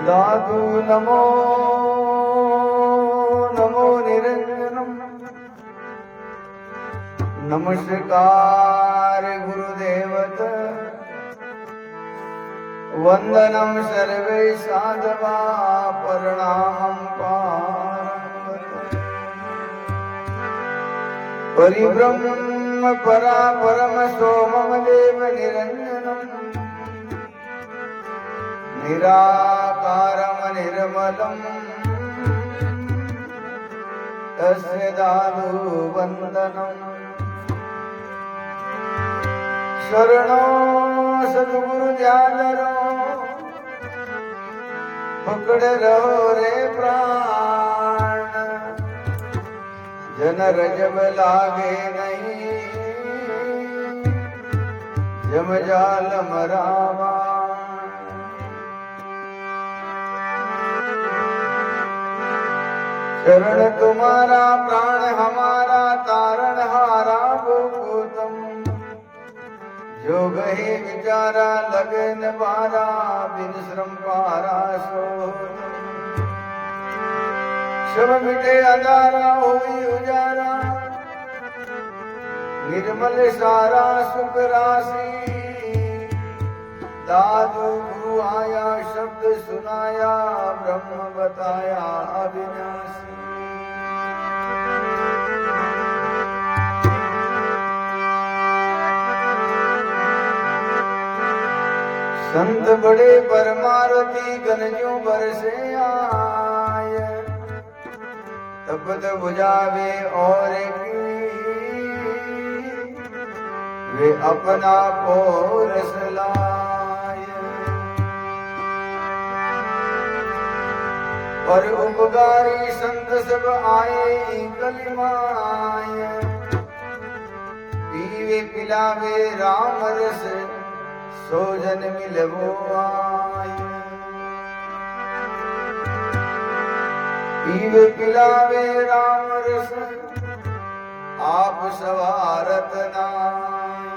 दादु नमो नमो निरंजनम नमस्कार गुरुदेवत वंदनम सर्वे साधवा प्रणामं पार्वती परिब्रह्म परा परम सोमम देव निरंजनम निराकारम निर्मलम तस्य दादु वंदनम शरणो सद्गुरु ध्यानरो पकड़ रहो रे प्राण जन रजब लागे नहीं जम जाल मरावा शरण तुम्हारा प्राण हमारा तारण हारा भूतम जो गहे विचारा लगन बारा बिन श्रम पारा सो शब मिटे अंधारा हुई उजारा निर्मल सारा सुख राशि दादु गुरु आया शब्द सुनाया ब्रह्म बताया अविनाशी संत बड़े परमारती गनजों बरसे आए तपत बुझावे और वे अपना पोरस लाए और उपकारी संत सब आए कलिमाए पीवे पिलावे राम रस सोजन मिलवो आए पीवे पिलावे राम रस आप सवारत नाय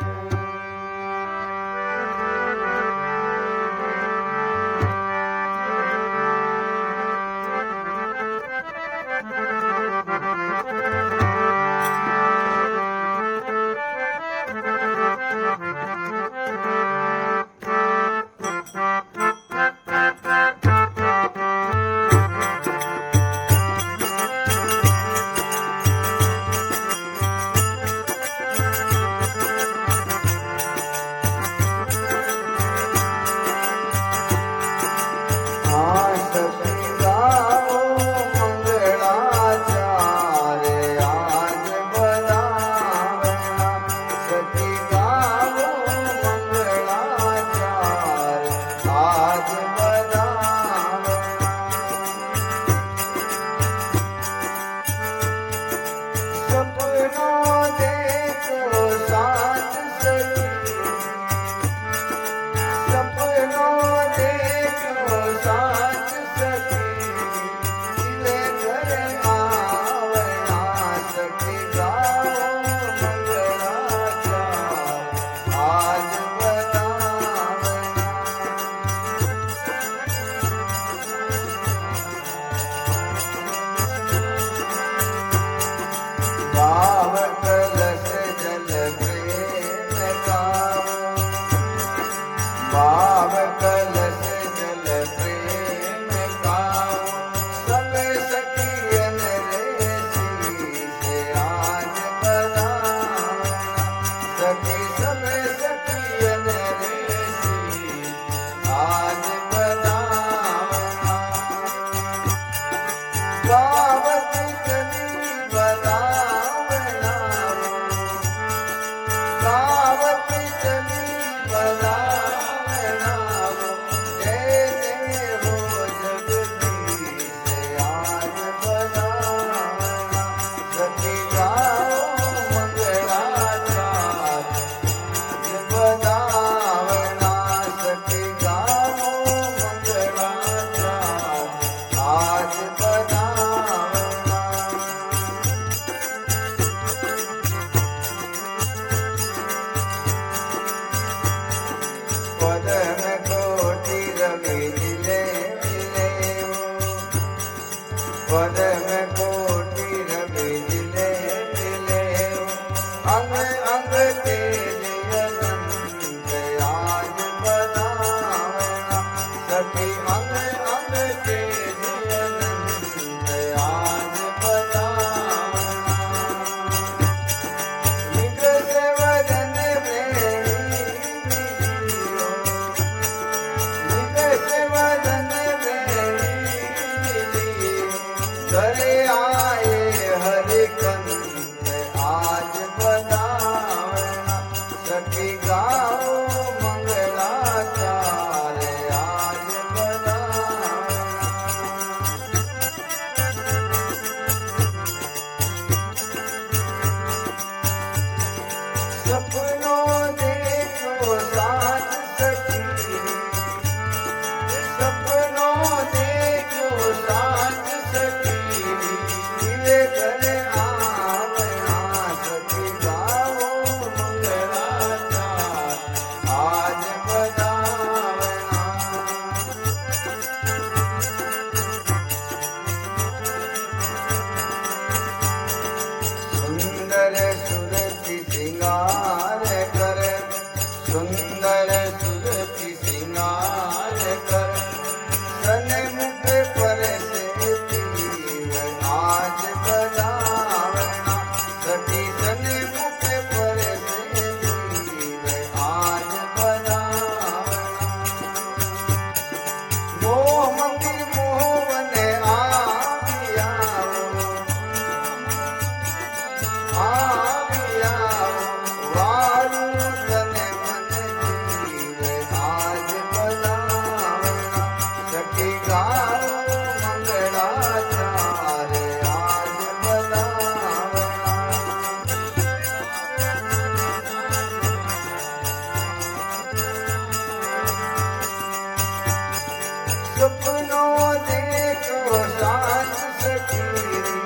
सपनों देखो साथ सखीरी,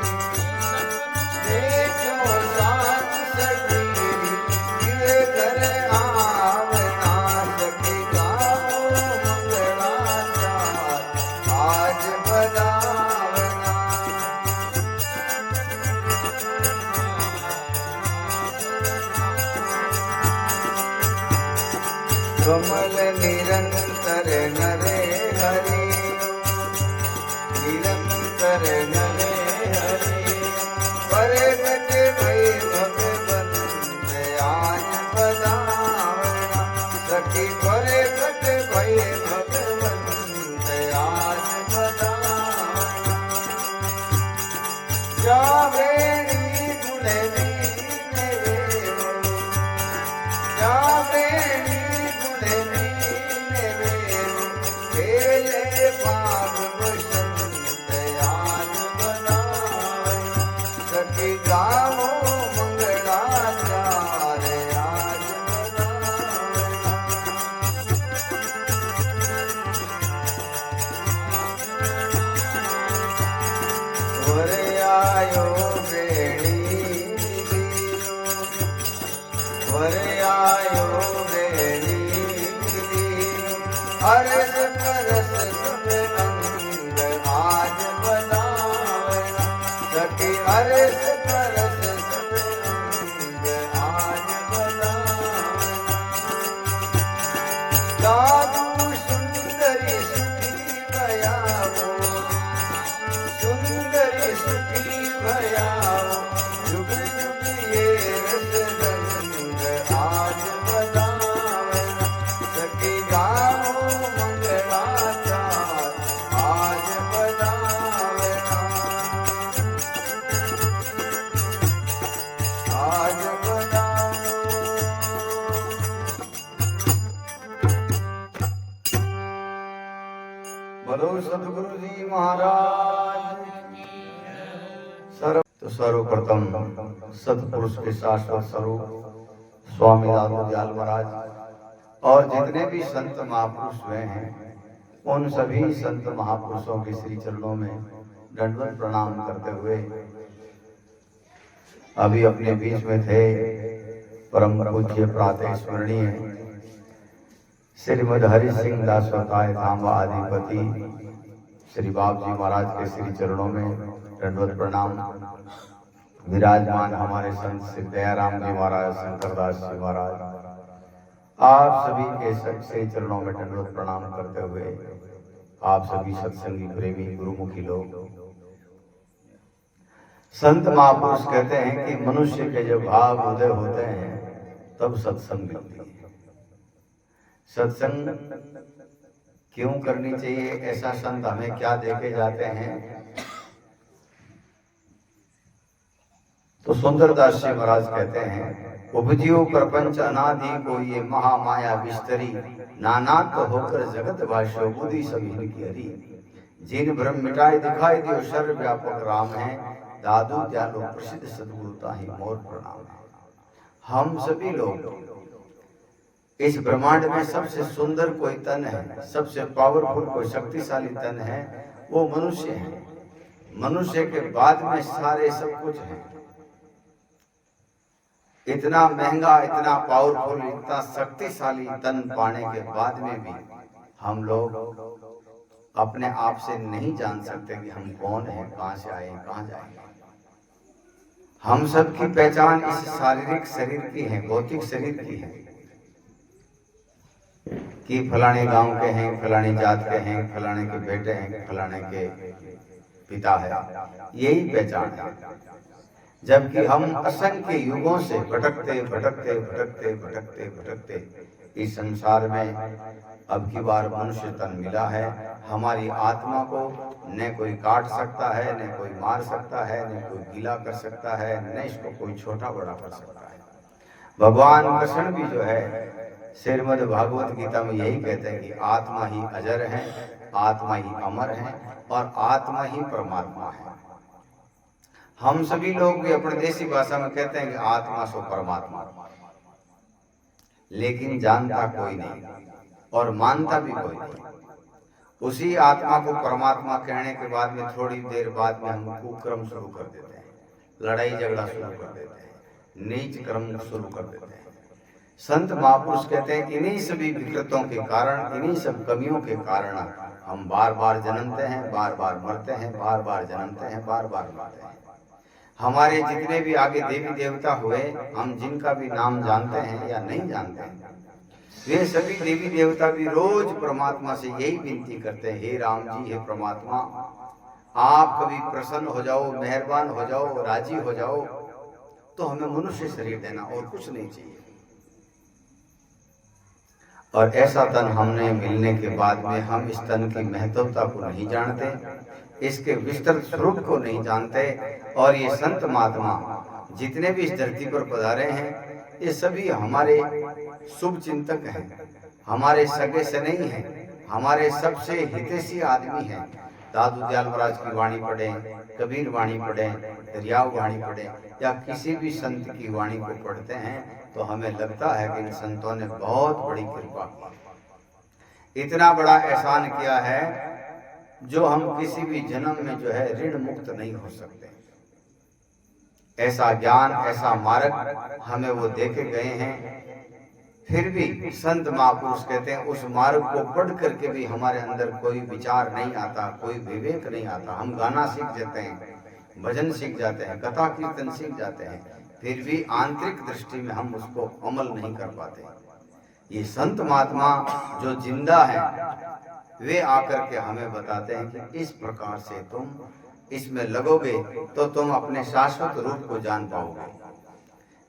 देखो साथ सखीरी, ये घर आवना सखी गाओ मंगलाचार आज बजावना। कमल निरंतर नरे हरि, निरंतर नरे हरि, परगट भई भगवंत आज बजावना सखी, परगट भई भगवंत आज बजावना। जावेणी गुण दीन वेरो, जावेणी गाओ मंगलाचार आज बजावना। वर आयो बेड़ी दीनो, वर आयो बेड़ी दीनो, हर्ष परस सब अंग आज बजावना सखी, हर्ष परस सब अंग आज बजावना। दादू सुंदरी सुखी भयावो, सुंदरी सुखी भयावो, जुग जुग ये रस रंग आज बजावना सखी, गाओ मंगलाचार आज बजावना, आज बजाओ। बोलो सतगुरु जी महाराज तो सर्वप्रथम सतपुरुष के शाश्वत स्वरूप स्वामी दादू दयाल महाराज और जितने भी संत महापुरुष हुए हैं उन सभी संत महापुरुषों के श्री चरणों में दंडवत प्रणाम करते हुए अभी अपने बीच में थे परम पूज्य प्रातः स्मरणीय श्रीमद हरि सिंह दासवताय धाम आदिपति श्री बाबू जी महाराज के श्री चरणों में दंडवत प्रणाम। विराजमान हमारे संत श्री दयाराम जी महाराज, शंकरदास जी महाराज, आप सभी के श्री चरणों में दंडवत प्रणाम करते हुए आप सभी सत्संगी प्रेमी गुरुमुखी लोग, संत महापुरुष कहते हैं कि मनुष्य के जब भाव उदय होते हैं तब सत्संग मिलती है। सत्संग क्यों करनी चाहिए, ऐसा संत हमें क्या देखे जाते हैं? तो सुंदरदास जी महाराज कहते हैं, उपजियो प्रपंच अनादि को ये महामाया विस्तरी, नानात होकर जगत भाष्यो बुद्धि सभी की हरी, जिन भ्रम मिटाए दिखाई दियो सर्वव्यापक राम है, दादू दयालो प्रसिद्ध सद्गुरु ताहि मोर प्रणाम। हम सभी लोग इस ब्रह्मांड में सबसे सुंदर कोई तन है, सबसे पावरफुल कोई शक्तिशाली तन है, वो मनुष्य है। मनुष्य के बाद में सारे सब कुछ है। इतना महंगा, इतना पावरफुल, इतना शक्तिशाली तन पाने के बाद में भी हम लोग अपने आप से नहीं जान सकते कि हम कौन हैं, कहां से आए, कहां जाएंगे। हम सब की पहचान इस शारीरिक शरीर की है, भौतिक शरीर की है कि फलाने गांव के हैं, फलानी जात के हैं, फलाने के बेटे हैं, फलाने के पिता है, यही पहचान है। जबकि हम असंख्य युगों से भटकते भटकते भटकते भटकते भटकते इस संसार में अब की बार मनुष्य तन मिला है। हमारी आत्मा को न कोई काट सकता है, न कोई मार सकता है, न कोई गीला कर सकता है, न इसको कोई छोटा बड़ा कर सकता है। भगवान कृष्ण भी जो है श्रीमद् भागवत गीता में यही कहते हैं कि आत्मा ही अजर है, आत्मा ही अमर है और आत्मा ही परमात्मा है। हम सभी लोग भी अपने देसी भाषा में कहते हैं कि आत्मा सो परमात्मा, लेकिन जानता कोई नहीं और मानता भी कोई नहीं। उसी आत्मा को परमात्मा कहने के बाद में थोड़ी देर बाद में हम कुक्रम शुरू कर देते हैं, लड़ाई झगड़ा शुरू कर देते हैं, नीच कर्म शुरू कर देते हैं। संत महापुरुष कहते हैं इन्हीं सभी विकृतों के कारण, इन्हीं सब कमियों के कारण हम बार बार जन्मते हैं, बार बार मरते हैं, बार बार जन्मते हैं, बार बार मरते हैं। हमारे जितने भी आगे देवी देवता हुए, हम जिनका भी नाम जानते हैं या नहीं जानते हैं, वे सभी देवी देवता भी रोज परमात्मा से यही विनती करते हैं, हे राम जी, हे परमात्मा, आप कभी प्रसन्न हो जाओ, मेहरबान हो जाओ, राजी हो जाओ तो हमें मनुष्य शरीर देना, और कुछ नहीं चाहिए। और ऐसा तन हमने मिलने के बाद में हम इस तन की महत्वता को नहीं जानते, इसके विस्तृत स्वरूप को नहीं जानते। और ये संत महात्मा जितने भी इस धरती पर पधारे हैं, ये सभी हमारे शुभ चिंतक हैं, हमारे सगे से नहीं हैं, हमारे सबसे हितैषी आदमी हैं। दादू दयाल महाराज की वाणी पढ़े, कबीर वाणी पढ़े, दरियाव वाणी पढ़े, या किसी भी संत की वाणी को पढ़ते हैं तो हमें लगता है कि इन संतों ने बहुत बड़ी कृपा की, इतना बड़ा एहसान किया है जो हम किसी भी जन्म में जो है ऋण मुक्त नहीं हो सकते। ऐसा ज्ञान, ऐसा मार्ग हमें वो देके गए हैं। फिर भी संत महापुरुष कहते हैं उस मार्ग को पढ़ करके भी हमारे अंदर कोई विचार नहीं आता, कोई विवेक नहीं आता। हम गाना सीख जाते हैं, भजन सीख जाते हैं, कथा कीर्तन सीख जाते हैं, फिर भी आंतरिक दृष्टि में हम उसको अमल नहीं कर पाते। ये संत महात्मा जो जिंदा है, वे आकर के हमें बताते हैं कि इस प्रकार से तुम इसमें लगोगे तो तुम अपने शाश्वत रूप को जान पाओगे।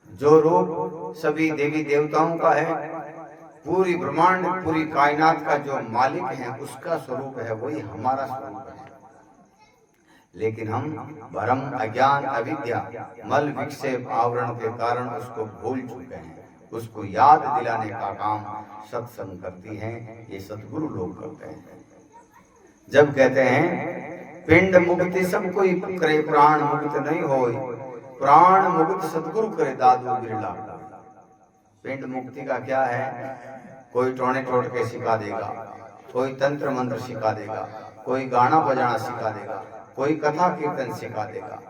जो रूप सभी देवी देवताओं का है, पूरी ब्रह्मांड, पूरी कायनात का जो मालिक है, उसका स्वरूप है, वही हमारा स्वरूप है। लेकिन हम भ्रम, अज्ञान, अविद्या, मल विक्षेप, आवरण के कारण उसको भूल चुके हैं। उसको याद दिलाने का काम सत्संग करती है, ये सतगुरु लोग करते हैं। जब कहते हैं पिंड मुक्ति सब कोई करे, प्राण मुक्त नहीं होय, प्राण मुक्त सतगुरु करे दादू बिरला। पिंड मुक्ति का क्या है? कोई टोने टोट के सिखा देगा, कोई तंत्र मंत्र सिखा देगा, कोई गाना बजाना सिखा देगा, कोई कथा कीर्तन सिखा देगा।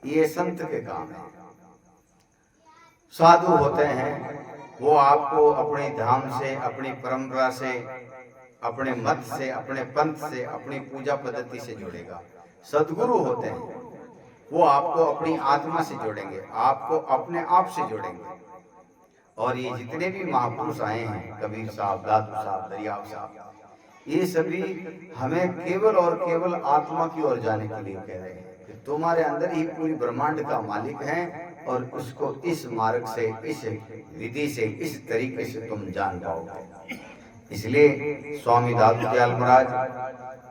ये संत के काम है। साधु होते हैं, वो आपको अपने धाम से, अपनी परंपरा से, अपने मत से, अपने पंथ से, अपनी पूजा पद्धति से जोड़ेगा। सद्गुरु होते हैं, वो आपको अपनी आत्मा से जोड़ेंगे, आपको अपने आप से जोड़ेंगे। और ये जितने भी महापुरुष आए हैं, कबीर साहब, दादू साहब, दरियाव साहब, ये सभी हमें केवल और केवल आत्मा की ओर जाने के लिए कह रहे हैं कि तुम्हारे अंदर ही पूरी ब्रह्मांड का मालिक है, और उसको इस मार्ग से, इस विधि से, इस तरीके से तुम जान पाओगे। इसलिए स्वामी दादू दयाल महाराज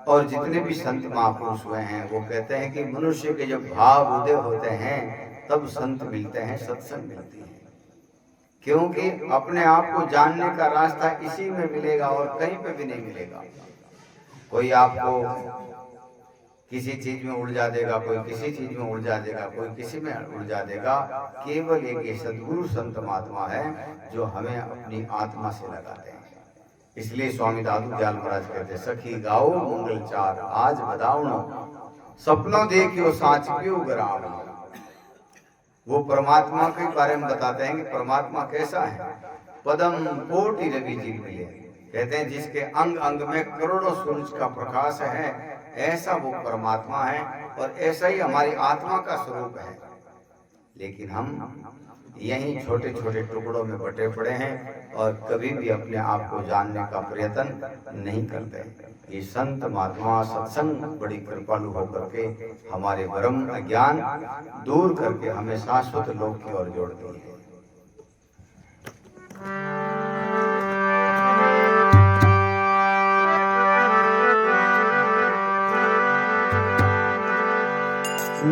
और जितने भी संत महापुरुष हुए हैं, वो कहते हैं कि मनुष्य के जब भाव उदय होते हैं तब संत मिलते हैं, सत्संग मिलती है। क्योंकि अपने आप को जानने का रास्ता इसी में मिलेगा और कहीं पे भी नहीं मिलेगा। कोई आपको किसी चीज में उलझा देगा, कोई किसी चीज में उलझा देगा, कोई किसी में उलझा देगा। केवल एक सद्गुरु संत महात्मा है जो हमें अपनी आत्मा से लगाते हैं। इसलिए स्वामी दादू दयाल महाराज कहते, सखी गाओ मंगल चार, आज बदावनो, सपनों देखियो साच क्यों गरावनो। वो परमात्मा के बारे में बताते हैं कि परमात्मा कैसा है। पदम कोटि रवि जी मिले, कहते हैं जिसके अंग अंग में करोड़ों सूरज का प्रकाश है, ऐसा वो परमात्मा है, और ऐसा ही हमारी आत्मा का स्वरूप है। लेकिन हम यही छोटे छोटे टुकड़ों में बटे पड़े हैं और कभी भी अपने आप को जानने का प्रयत्न नहीं करते। ये संत महात्मा सत्संग बड़ी कृपालु होकर के हमारे भ्रम अज्ञान दूर करके हमें शाश्वत लोक की ओर जोड़ती है।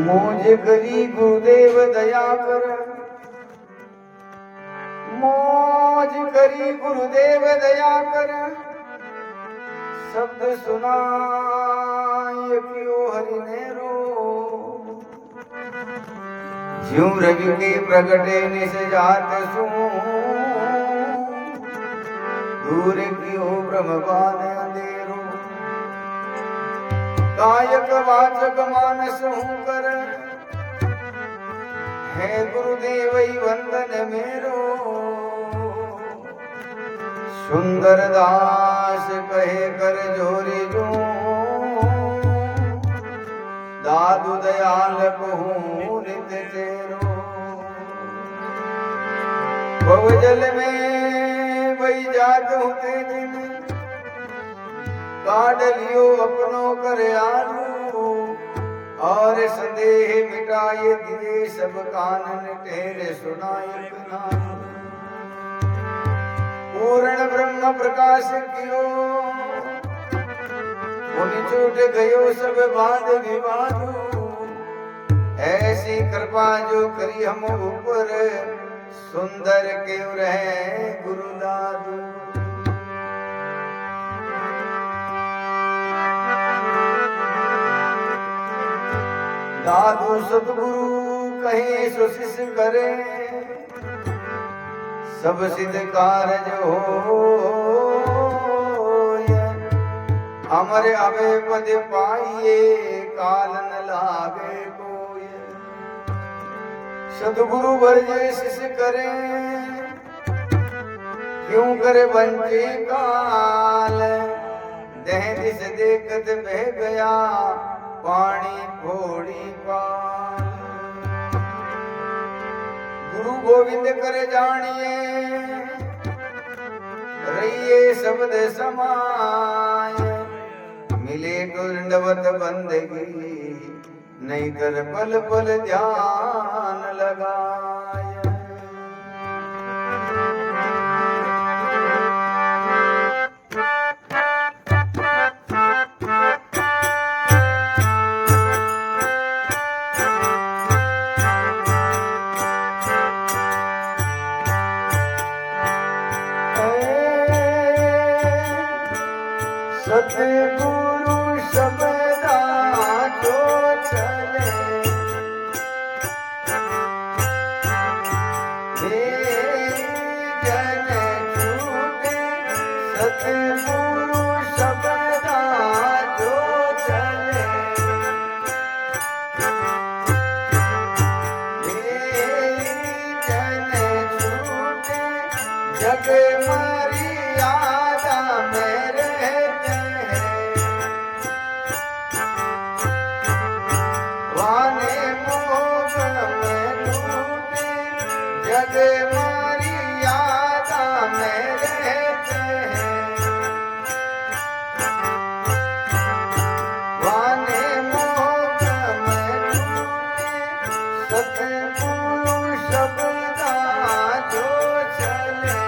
मोज करी गुरुदेव दया कर, मौज करी गुरुदेव दया कर, शब्द सुनाय क्यों हरि ने रो। ज्यों रवि के प्रगटे निस जात सो, दूर क्यों ब्रह्मवान अंधेरो। कायक वाचक मानस हूँ कर, है गुरुदेव वंदन मेरो। सुंदर दास कहे कर जोरी जो, दादू दयाल कहूँ नित चेरो। भवजल में बही जात होते दिन, काट लियो अपनों कर आलू। और संदेह मिटाए दिए सब कानन तेरे सुनाए नाम। पूर्ण ब्रह्म प्रकाश कियो, उन छूट गयो सब बांध विवाद। ऐसी कृपा जो करी हम ऊपर, सुंदर क्यों रहे गुरुदादू। दादू सतगुरु कहे सो शिष्य करे, सब सिद्ध कारज हो। अमर अभे पद पाइए, काल न लागे कोय। सतगुरु वर्जे शिष्य करे, क्यों करे बंचे काल। देह दिस देखत बह गया, पानी फोड़ी पाल। गुरु गोविंद करे जानिए, रहिए शब्द समाय। मिले तो दंडवत बंदगी, नहीं कर पल पल ध्यान लगाय। सतगुरु शब्दा जो चले, हे जन छूटे। सतगुरु शब्दा जो चले, हे जन छूटे। जग मर्यादा में रहते, वाने मोह में लूटे। जग मर्यादा में रहते हैं, वाने मोह में लूटे। सतगुरु शब्दा जो चले,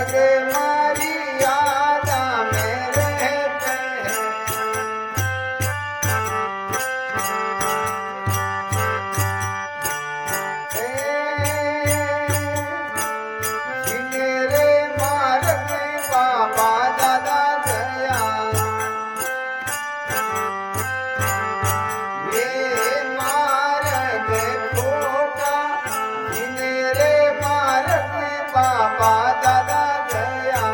जग मारी याद में रहते हैं। जिनेरे मार्ग में बाबा दादा गया, ये मार्ग खोटा। जिनेरे मार्ग में बाबा दादा गया,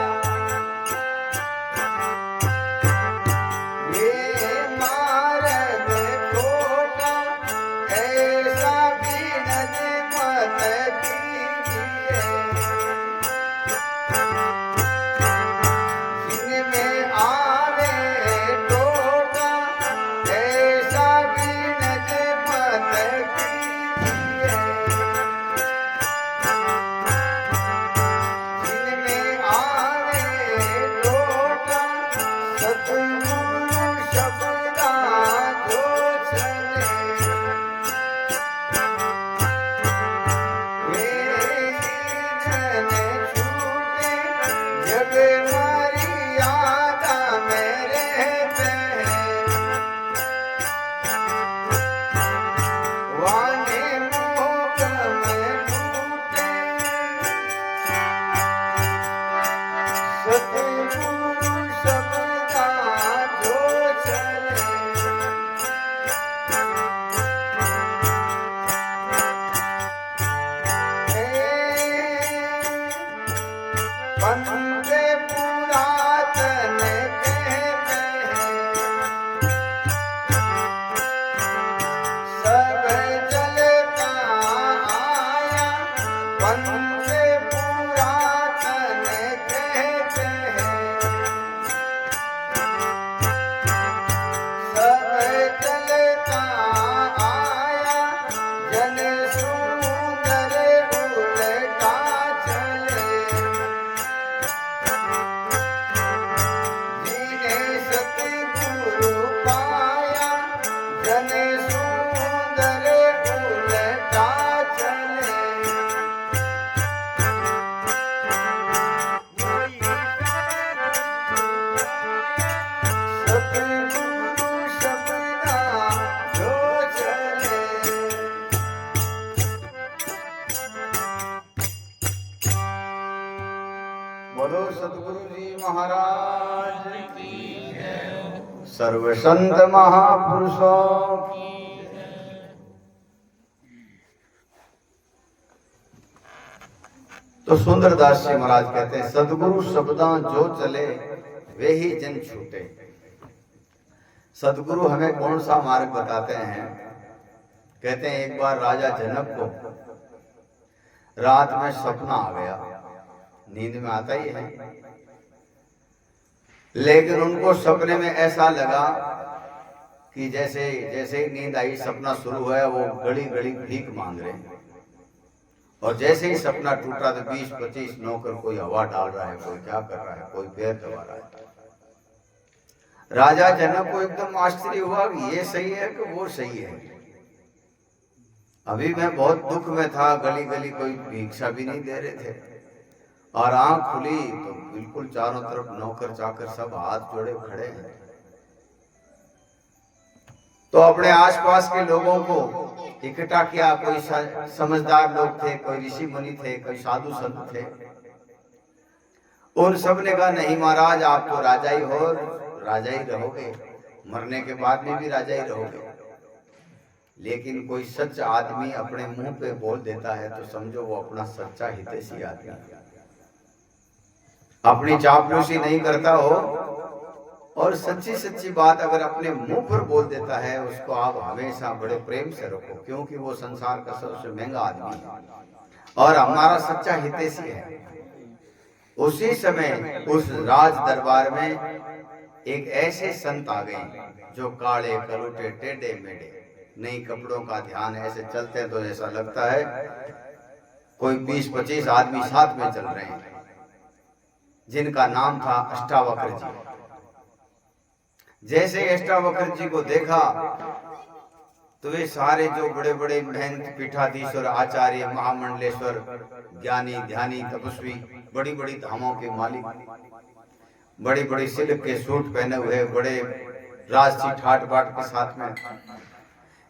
ये मार्ग खोटा। ऐसा बीनज मत कीजिए, जिनमें आवे टोटा। ऐसा बीनज मत कीजिए, जिनमें आवे टोटा। सतगुरु शब्दा जो चले, जग मारी याद में रहते हैं। वाने मोह में डूबे, सतगुरु शब्दा जो चले। वंदे पुरातन कहते हैं, सब चलता आया। वंदे पुरातन कहते हैं, सब चलता आया। जन सुंदर उलटा चले, जिने सतगुरु पाया। जन सुंदर उलटा चले, सतगुरु शब्दा जो चले। बोलो सतगुरु जी महाराज की जय। सर्व संत महापुरुषों की। तो सुंदरदास जी महाराज कहते हैं, सतगुरु शब्दा जो चले वे ही जन छूटे। सतगुरु हमें कौन सा मार्ग बताते हैं? कहते हैं एक बार राजा जनक को रात में सपना आ गया, नींद में आता ही है, लेकिन उनको सपने में ऐसा लगा कि जैसे जैसे ही नींद आई सपना शुरू हुआ, वो गड़ी गड़ी भीख मांग रहे हैं। और जैसे ही सपना टूटा तो 20-25 नौकर, कोई हवा डाल रहा है, कोई क्या कर रहा है, कोई पैर दबा रहा है। राजा जनक को एकदम आश्चर्य हुआ कि ये सही है कि वो सही है। अभी मैं बहुत दुख में था, गली गली कोई भिक्षा भी नहीं दे रहे थे, और आंख खुली तो बिल्कुल चारों तरफ नौकर चाकर सब हाथ जोड़े खड़े हैं। तो अपने आसपास के लोगों को इकट्ठा किया। कोई समझदार लोग थे, कोई ऋषि मुनि थे, कोई साधु संत थे। उन सब ने कहा, नहीं महाराज, आप तो राजा ही हो, राजा ही रहोगे, मरने के बाद में भी राजा ही रहोगे। लेकिन कोई सच्चा आदमी अपने मुंह पे बोल देता है तो समझो वो अपना सच्चा हितैषी आदमी है, अपनी चापलूसी नहीं करता हो, और सच्ची सच्ची बात अगर अपने मुंह पर बोल देता है उसको आप हमेशा बड़े प्रेम से रखो, क्योंकि वो संसार का सबसे महंगा आदमी है और हमारा सच्चा हितैषी है। उसी समय उस राज दरबार में एक ऐसे संत आ गए जो काले कलूटे टेढ़े मेढ़े, नई कपड़ों का ध्यान, ऐसे चलते हैं तो ऐसा लगता है कोई 20-25 आदमी साथ में चल रहे हैं, जिनका नाम था अष्टावक्र जी। जैसे अष्टावक्र जी को देखा तो वे सारे जो बड़े बड़े महंत, पीठाधीश्वर, आचार्य, महामंडलेश्वर, ज्ञानी, ध्यानी, तपस्वी, बड़ी बड़ी धामों के मालिक, बड़ी बड़ी सिल्क के सूट पहने हुए, बड़े राजसी ठाट बाट के साथ में,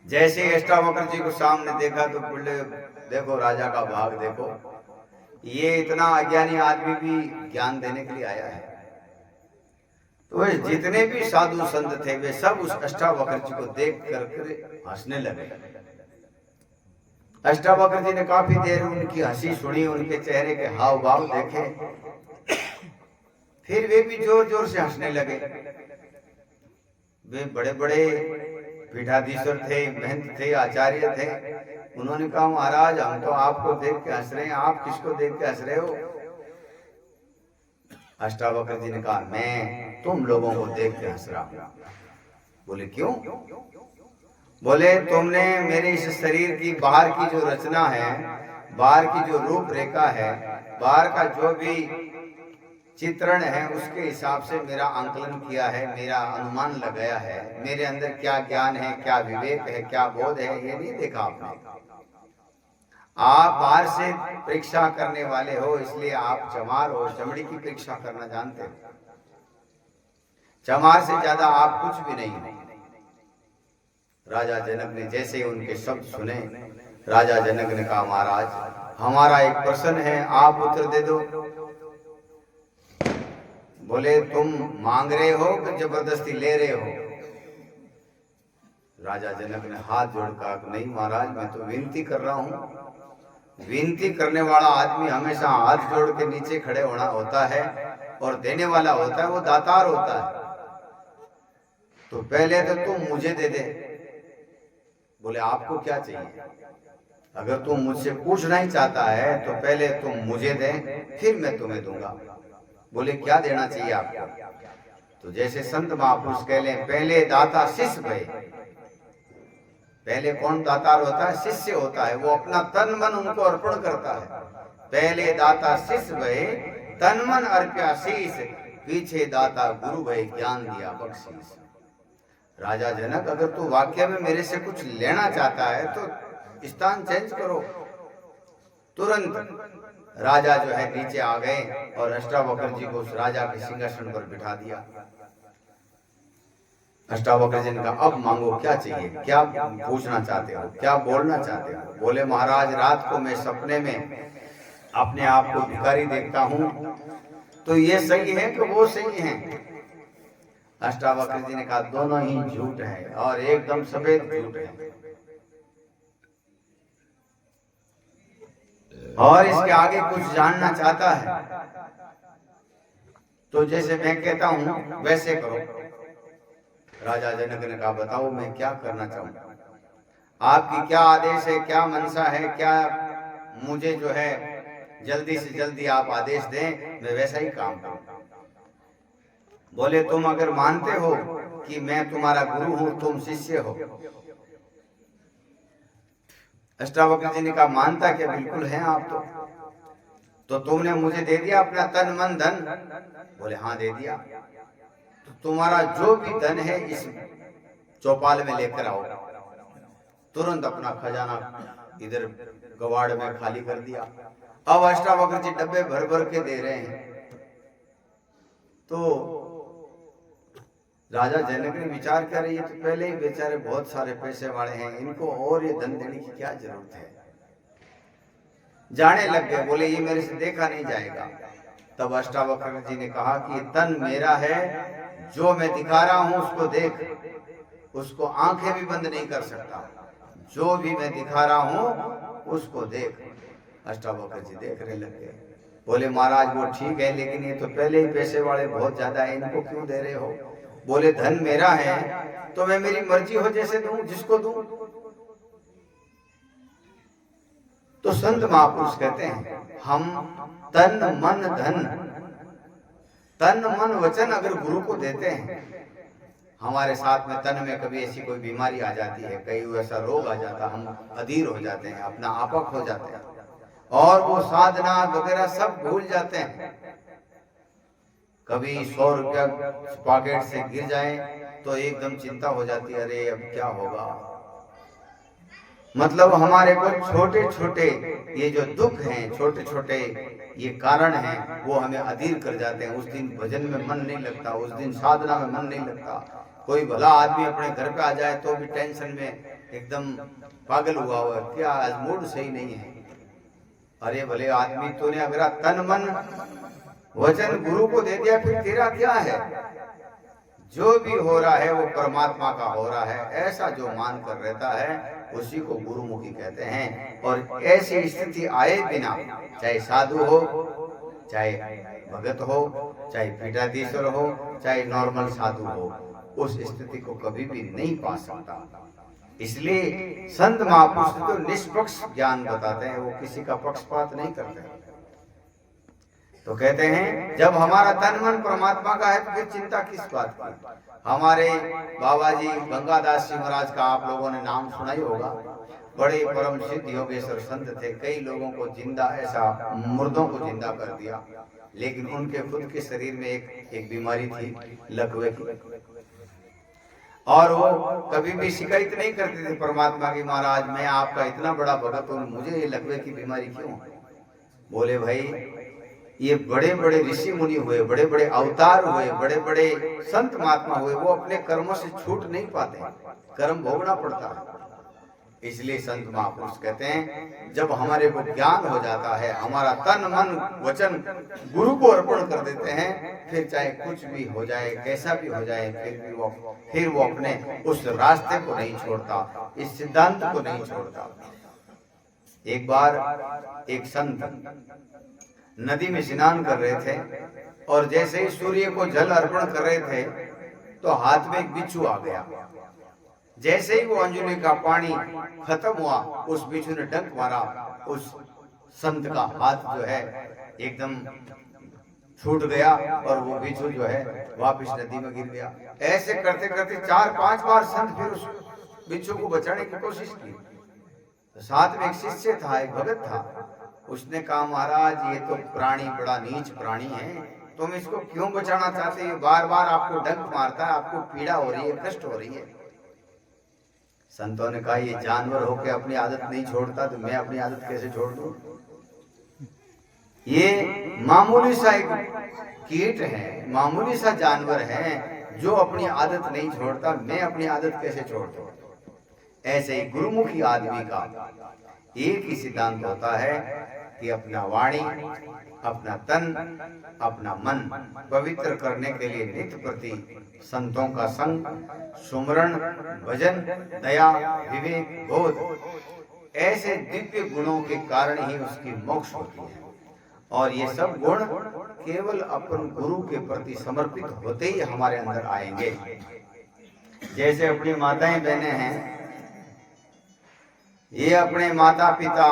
जैसे अष्टावक्र जी को सामने देखा तो बोले देखो राजा का भाग देखो, ये इतना अज्ञानी आदमी भी ज्ञान देने के लिए आया है। तो जितने भी साधु संत थे वे सब उस अष्टावक्र जी को देख कर हंसने लगे। अष्टावक्र जी ने काफी देर उनकी हंसी सुनी, उनके चेहरे के हाव भाव देखे, फिर वे भी जोर जोर से हंसने लगे। वे बड़े बड़े पीठाधीश्वर थे, महंत थे, आचार्य थे। उन्होंने कहा महाराज हम तो आपको देख के हंस रहे हैं, आप किसको देख के हंस रहे हो? अष्टावक्र जी ने कहा मैं तुम लोगों को देख के हंस रहा हूं। बोले क्यों? बोले तुमने मेरे इस शरीर की बाहर की जो रचना है, बाहर की जो रूपरेखा है, बाहर का जो भी चित्रण है, उसके हिसाब से मेरा आंकलन किया है, मेरा अनुमान लगाया है। मेरे अंदर क्या ज्ञान है, क्या विवेक है, क्या बोध है, ये नहीं देखा आपने। आप बाहर से परीक्षा करने वाले हो, इसलिए आप चमार हो, चमड़ी की परीक्षा करना जानते हो। चमार से ज्यादा आप कुछ भी नहीं हो। राजा जनक ने जैसे ही उनके शब्द सुने, राजा जनक ने कहा महाराज हमारा एक प्रश्न है, आप उत्तर दे दो। बोले तुम मांग रहे हो कि जबरदस्ती ले रहे हो? राजा जनक ने हाथ जोड़कर नहीं महाराज मैं तो विनती कर रहा हूं। विनती करने वाला आदमी हमेशा हाथ जोड़ के नीचे खड़े होना होता है, और देने वाला होता है वो दातार होता है। तो पहले तो तुम मुझे दे दे। बोले आपको क्या चाहिए? अगर तुम मुझसे पूछना ही चाहता है तो पहले तुम मुझे दे, फिर मैं तुम्हें दूंगा। बोले क्या देना चाहिए आपको? तो जैसे संत महापुरुष कह लें पहले दाता शिष्य भय। पहले कौन दातार होता है? शिष्य होता है, वो अपना तन मन उनको अर्पण करता है। पहले दाता शिष्य भय, तन मन अर्प्या शीश, पीछे दाता गुरु भय, ज्ञान दिया बख्शीश। राजा जनक अगर तू वाक्य में मेरे से कुछ लेना चाहता है तो स्थान चेंज करो। तुरंत राजा जो है नीचे आ गए और अष्टावक्र जी को उस राजा के सिंहासन पर बिठा दिया। अष्टावक्र जी ने कहा अब मांगो क्या चाहिए, क्या पूछना चाहते हो, क्या बोलना चाहते हो? बोले महाराज रात को मैं सपने में अपने आप को भिखारी देखता हूँ, तो ये सही है कि वो सही है? अष्टावक्र जी ने कहा दोनों ही झूठ है, और एकदम सफेद झूठ है। और इसके आगे कुछ जानना चाहता है तो जैसे मैं कहता हूं वैसे करो। राजा जनक ने कहा बताओ मैं क्या करना चाहूं, आपकी क्या आदेश है, क्या मनसा है, क्या मुझे जो है जल्दी से जल्दी आप आदेश दें, मैं वैसा ही काम करूं। बोले तुम अगर मानते हो कि मैं तुम्हारा गुरु हूं, तुम शिष्य हो। अष्टावक्र जी ने कहा मानता क्या? बिल्कुल है आप तो तुमने मुझे दे दिया अपना तन मन धन? बोले हाँ दे दिया। तो तुम्हारा जो भी धन है इस चौपाल में लेकर आओ। तुरंत अपना खजाना इधर गवाड़ में खाली कर दिया। अब अष्टावक्र जी डब्बे भर भर के दे रहे हैं। तो राजा जनक ने विचार कर ये तो पहले ही बेचारे बहुत सारे पैसे वाले हैं, इनको और ये धन देने की क्या जरूरत है। जाने लग गए, बोले ये मेरे से देखा नहीं जाएगा। तब अष्टावक्र जी ने कहा कि तन मेरा है, जो मैं दिखा रहा हूं उसको देख, उसको आंखें भी बंद नहीं कर सकता। जो भी मैं दिखा रहा हूं उसको देख। अष्टावक्र जी देखने लग गए। बोले महाराज वो ठीक है, लेकिन ये तो पहले ही पैसे वाले बहुत ज्यादा है, इनको क्यों दे रहे हो? बोले धन मेरा है तो मैं मेरी मर्जी हो जैसे दूं, जिसको दूं। तो संत महापुरुष कहते हैं हम तन मन धन, तन मन वचन अगर गुरु को देते हैं, हमारे साथ में तन में कभी ऐसी कोई बीमारी आ जाती है, कहीं ऐसा रोग आ जाता, हम अधीर हो जाते हैं, अपना आपक हो जाते हैं, और वो साधना वगैरह सब भूल जाते हैं। कभी 100 रुपया पॉकेट से गिर जाए तो एकदम चिंता हो जाती है, अरे अब क्या होगा। मतलब हमारे को छोटे छोटे ये जो दुख हैं, छोटे छोटे ये कारण हैं, वो हमें अधीर कर जाते हैं। उस दिन भजन में मन नहीं लगता, उस दिन साधना में मन नहीं लगता। कोई भला आदमी अपने घर पे आ जाए तो भी टेंशन में एकदम पागल हुआ हुआ, क्या आज मूड सही नहीं है। अरे भले आदमी, तूने अगर तन मन वचन गुरु को दे दिया, फिर तेरा क्या है? जो भी हो रहा है वो परमात्मा का हो रहा है, ऐसा जो मान कर रहता है उसी को गुरुमुखी कहते हैं। और ऐसी स्थिति आए बिना, चाहे साधु हो, चाहे भगत हो, चाहे पीठाधीश्वर हो, चाहे नॉर्मल साधु हो, उस स्थिति को कभी भी नहीं पा सकता। इसलिए संत महापुरुष तो निष्पक्ष ज्ञान बताते हैं, वो किसी का पक्षपात नहीं करते। तो कहते हैं जब हमारा तन मन परमात्मा का है तो फिर चिंता किस बात की। हमारे बाबा जी गंगादास जी महाराज का आप लोगों ने नाम सुना ही होगा। बड़े परम सिद्ध योगेश्वर संत थे, कई लोगों को जिंदा, ऐसा मुर्दों को जिंदा कर दिया। लेकिन उनके खुद के शरीर में एक बीमारी थी, लकवे की, और वो कभी भी शिकायत नहीं करते थे परमात्मा की, महाराज मैं आपका इतना बड़ा भगत हूँ, मुझे ये लकवे की बीमारी क्यों? बोले भाई ये बड़े बड़े ऋषि मुनि हुए, बड़े बड़े अवतार हुए, बड़े बड़े संत महात्मा हुए, वो अपने कर्मों से छूट नहीं पाते, कर्म भोगना पड़ता है। इसलिए संत महापुरुष कहते हैं जब हमारे को ज्ञान हो जाता है, हमारा तन मन वचन गुरु को अर्पण कर देते हैं, फिर चाहे कुछ भी हो जाए, कैसा भी हो जाए, फिर वो अपने उस रास्ते को नहीं छोड़ता, इस सिद्धांत को नहीं छोड़ता। एक बार एक संत नदी में स्नान कर रहे थे और जैसे ही सूर्य को जल अर्पण कर रहे थे तो हाथ में एक बिच्छू आ गया। जैसे ही वो अंजुली का पानी खत्म हुआ, उस बिच्छू ने डंक मारा, उस संत का हाथ जो है एकदम छूट गया और वो बिच्छू जो है वापस नदी में गिर गया। ऐसे करते करते 4-5 बार संत फिर उस बिच्छू को बचाने की कोशिश की। तो साथ में एक शिष्य था, एक भगत था, उसने कहा महाराज ये तो प्राणी बड़ा नीच प्राणी है, तुम इसको क्यों बचाना चाहते हो? बार बार आपको डंक मारता है, आपको पीड़ा हो रही है, कष्ट हो रही है। संतों ने कहा ये जानवर होके अपनी आदत नहीं छोड़ता तो मैं अपनी आदत कैसे छोड़ दूं? ये मामूली सा एक कीट है, मामूली सा जानवर है जो अपनी आदत नहीं छोड़ता, मैं अपनी आदत कैसे छोड़ दूं? ऐसे ही गुरुमुखी आदमी का एक ही सिद्धांत होता है कि अपना वाणी, अपना तन, अपना मन पवित्र करने के लिए नित्य प्रति संतों का संग, सुमरण, भजन, दया, विवेक, बोध, ऐसे दिव्य गुणों के कारण ही उसकी मोक्ष होती है। और ये सब गुण केवल अपन गुरु के प्रति समर्पित होते ही हमारे अंदर आएंगे। जैसे अपनी माताएं बहनें हैं, ये अपने माता पिता,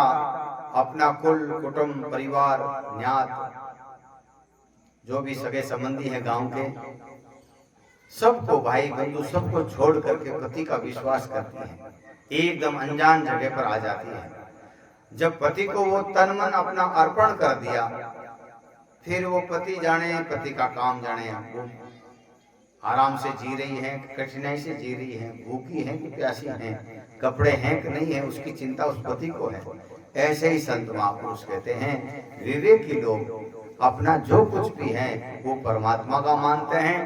अपना कुल कुटुंब परिवार न्यात, जो भी सगे संबंधी हैं गांव के, सबको भाई बंधु सबको छोड़ करके पति का विश्वास करती हैं, एकदम अनजान जगह पर आ जाती है। जब पति को वो तन मन अपना अर्पण कर दिया, फिर वो पति जाने, पति का काम जाने, वो आराम से जी रही है, कठिनाई से जी रही है, भूखी है कि प्यासी है, कपड़े हैं कि नहीं है, उसकी चिंता उस पति को है। ऐसे ही संत महापुरुष कहते हैं विवेकी लोग अपना जो कुछ भी है वो परमात्मा का मानते हैं,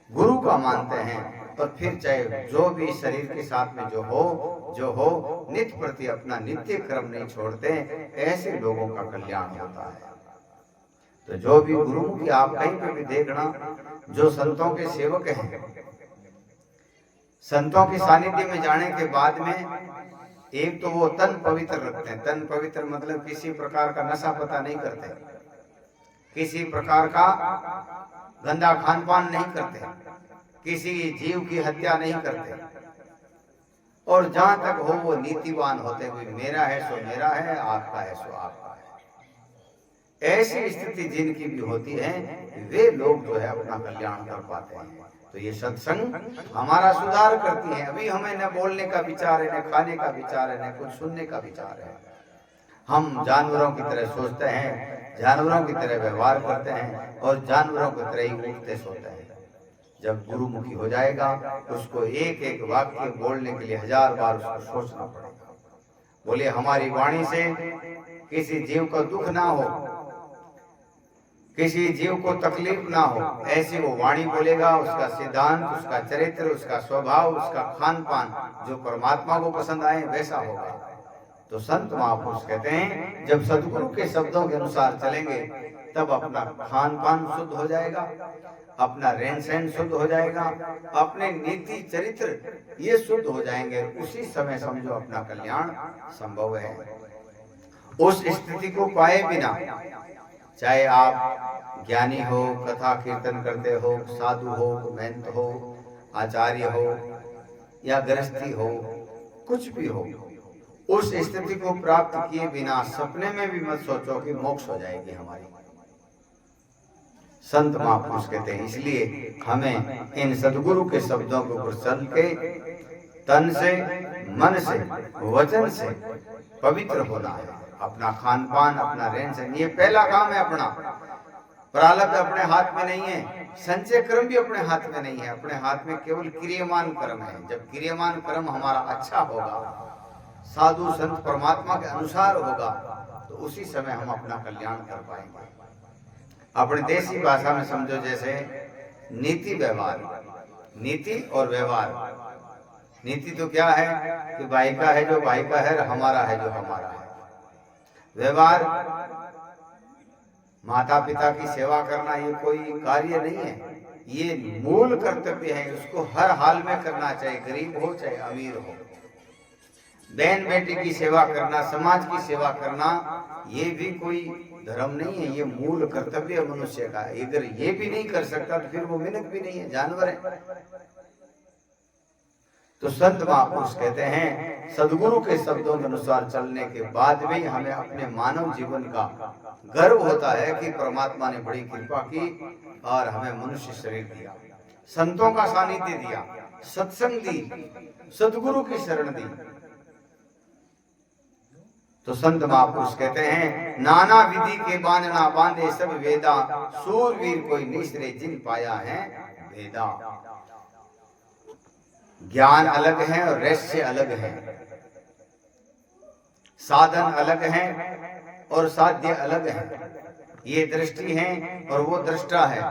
गुरु का मानते हैं, और फिर चाहे जो भी शरीर के साथ में जो हो नित्य प्रति अपना नित्य क्रम नहीं छोड़ते, ऐसे लोगों का कल्याण होता है। तो जो भी गुरु की आप कहीं पे भी देखना, जो संतों के सेवक हैं, संतों के सानिध्य में जाने के बाद में एक तो वो तन पवित्र रखते हैं। तन पवित्र मतलब किसी प्रकार का नशा पता नहीं करते, किसी प्रकार का गंदा खान पान नहीं करते, किसी जीव की हत्या नहीं करते, और जहां तक हो वो नीतिवान होते हुए मेरा है सो मेरा है, आपका है सो आपका है। ऐसी स्थिति जिनकी भी होती है वे लोग जो है अपना कल्याण कर पाते हैं। तो ये सत्संग हमारा सुधार करती है। अभी हमें न बोलने का विचार है, न खाने का विचार है, न कुछ सुनने का विचार है। हम जानवरों की तरह सोचते हैं, जानवरों की तरह व्यवहार करते हैं और जानवरों की तरह ही उठते सोते हैं। जब गुरुमुखी हो जाएगा उसको एक एक वाक्य बोलने के लिए 1000 बार उसको सोचना पड़ेगा। बोले हमारी वाणी से किसी जीव को दुख ना हो, किसी जीव को तकलीफ ना हो, ऐसी वो वाणी बोलेगा। उसका सिद्धांत, उसका चरित्र, उसका स्वभाव, उसका खान पान जो परमात्मा को पसंद आए वैसा होगा। तो संत महापुरुष कहते हैं जब सदगुरु के शब्दों के अनुसार चलेंगे तब अपना खान पान शुद्ध हो जाएगा, अपना रहन सहन शुद्ध हो जाएगा, अपने नीति चरित्र ये शुद्ध हो जाएंगे। उसी समय समझो अपना कल्याण संभव है। उस स्थिति को पाए बिना, चाहे आप ज्ञानी हो, कथा कीर्तन करते हो, साधु हो, महंत हो, आचार्य हो या गृहस्थी हो, कुछ भी हो, उस स्थिति को प्राप्त किए बिना सपने में भी मत सोचो कि मोक्ष हो जाएगी हमारी। संत महापुरुष कहते हैं इसलिए हमें इन सदगुरु के शब्दों के ऊपर चल के तन से, मन से, वचन से पवित्र होना है। अपना खान पान, अपना रहन सहन, ये पहला काम है अपना। प्रारब्ध अपने हाथ में नहीं है, संचय कर्म भी अपने हाथ में नहीं है। अपने हाथ में केवल क्रियमान कर्म है। जब क्रियमान कर्म हमारा अच्छा होगा, साधु संत परमात्मा के अनुसार होगा, तो उसी समय हम अपना कल्याण कर पाएंगे। अपने देसी भाषा में समझो जैसे नीति व्यवहार, नीति और व्यवहार। नीति तो क्या है कि भाई का है जो भाई का है, हमारा है जो हमारा है। व्यवहार, माता पिता की सेवा करना ये कोई कार्य नहीं है, ये मूल कर्तव्य है। उसको हर हाल में करना, चाहे गरीब हो चाहे अमीर हो। बहन बेटी की सेवा करना, समाज की सेवा करना, ये भी कोई धर्म नहीं है, ये मूल कर्तव्य मनुष्य का। अगर ये भी नहीं कर सकता तो फिर वो मिनक भी नहीं है, जानवर है। तो संत महापुरुष कहते हैं सदगुरु के शब्दों के अनुसार चलने के बाद भी हमें अपने मानव जीवन का गर्व होता है कि परमात्मा ने बड़ी कृपा की और हमें मनुष्य शरीर दिया, संतों का सानिध्य दिया, सत्संग दी, सदगुरु की शरण दी। तो संत महापुरुष कहते हैं नाना विधि के बांधना बांधे सब वेदा, सूरवीर कोई निसरे जिन पाया है वेदा। ज्ञान अलग है और रहस्य अलग है, साधन अलग है और साध्य अलग है। ये दृष्टि है और वो दृष्टा है।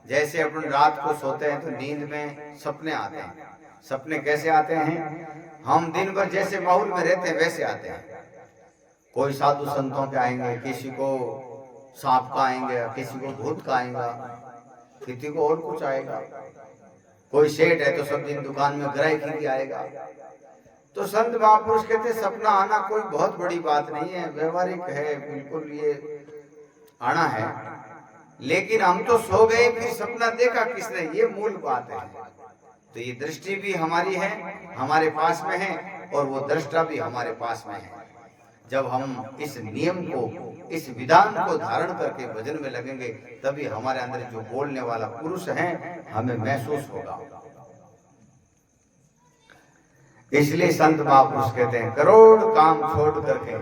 जैसे अपन रात को सोते हैं तो नींद में सपने आते हैं। सपने कैसे आते हैं? हम दिन भर जैसे माहौल में रहते हैं वैसे आते हैं। कोई साधु संतों के आएंगे, किसी को सांप का आएंगे, किसी को भूत का आएगा, किसी को और कुछ आएगा। कोई सेठ है तो सब दिन दुकान में ग्राहकी की आएगा। तो संत महापुरुष कहते सपना आना कोई बहुत बड़ी बात नहीं है, व्यवहारिक है, बिल्कुल ये आना है। लेकिन हम तो सो गए, फिर सपना देखा किसने, ये मूल बात है। तो ये दृष्टि भी हमारी है, हमारे पास में है, और वो दृष्टा भी हमारे पास में है। जब हम इस नियम को, इस विधान को धारण करके भजन में लगेंगे, तभी हमारे अंदर जो बोलने वाला पुरुष है हमें महसूस होगा। इसलिए संत महापुरुष कहते हैं करोड़ काम छोड़ करके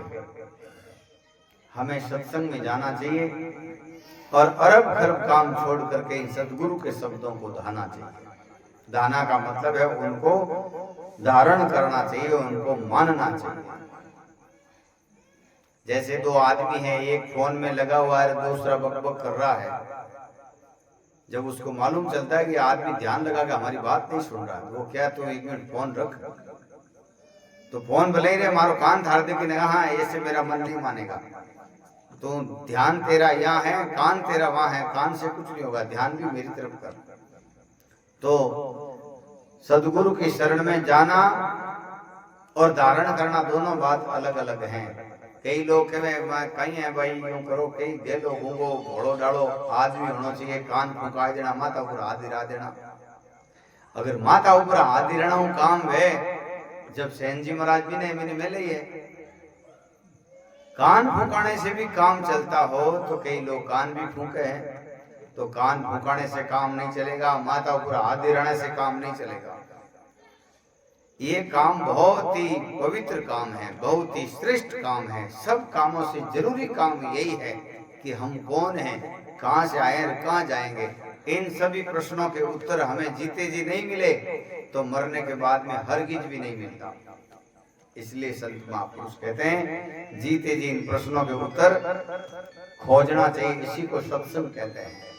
हमें सत्संग में जाना चाहिए और अरब खरब काम छोड़ करके इन सदगुरु के शब्दों को धाना चाहिए। दाना का मतलब है उनको धारण करना चाहिए, उनको मानना चाहिए। जैसे दो आदमी हैं, एक फोन में लगा हुआ है, दूसरा बकबक कर रहा है। जब उसको मालूम चलता है कि आदमी ध्यान लगा के हमारी बात नहीं सुन रहा, तो वो क्या, तो 1 मिनट फोन रख, तो फोन भले ही रहे, मारो कान थार दे कि हाँ ऐसे मेरा मन नहीं मानेगा। तो ध्यान तेरा यहाँ है, कान तेरा वहां है, कान से कुछ नहीं होगा, ध्यान भी मेरी तरफ कर। तो सदगुरु की शरण में जाना और धारण करना दोनों बात अलग अलग हैं। कई लोग कहीं है भाई यूं करो, कई दे लो गूंगो घोड़ो डालो, आदमी होना चाहिए, कान फूका देना, माथा ऊपर हाथ गिरा देना। अगर माथा ऊपर हाथ गिराना हूं काम है, जब सेन जी महाराज भी ने मैंने मिले ये कान फूकाने से भी काम चलता हो, तो कई लोग कान भी फूके हैं। तो कान फूकाने से काम नहीं चलेगा, माथा ऊपर हाथ गिराने से काम नहीं चलेगा। ये काम बहुत ही पवित्र काम है, बहुत ही श्रेष्ठ काम है। सब कामों से जरूरी काम यही है कि हम कौन हैं, कहां से आए और कहां जाएंगे। इन सभी प्रश्नों के उत्तर हमें जीते जी नहीं मिले तो मरने के बाद में हरगिज भी नहीं मिलता। इसलिए संत महापुरुष कहते हैं जीते जी इन प्रश्नों के उत्तर खोजना चाहिए, इसी को सत्संग कहते हैं।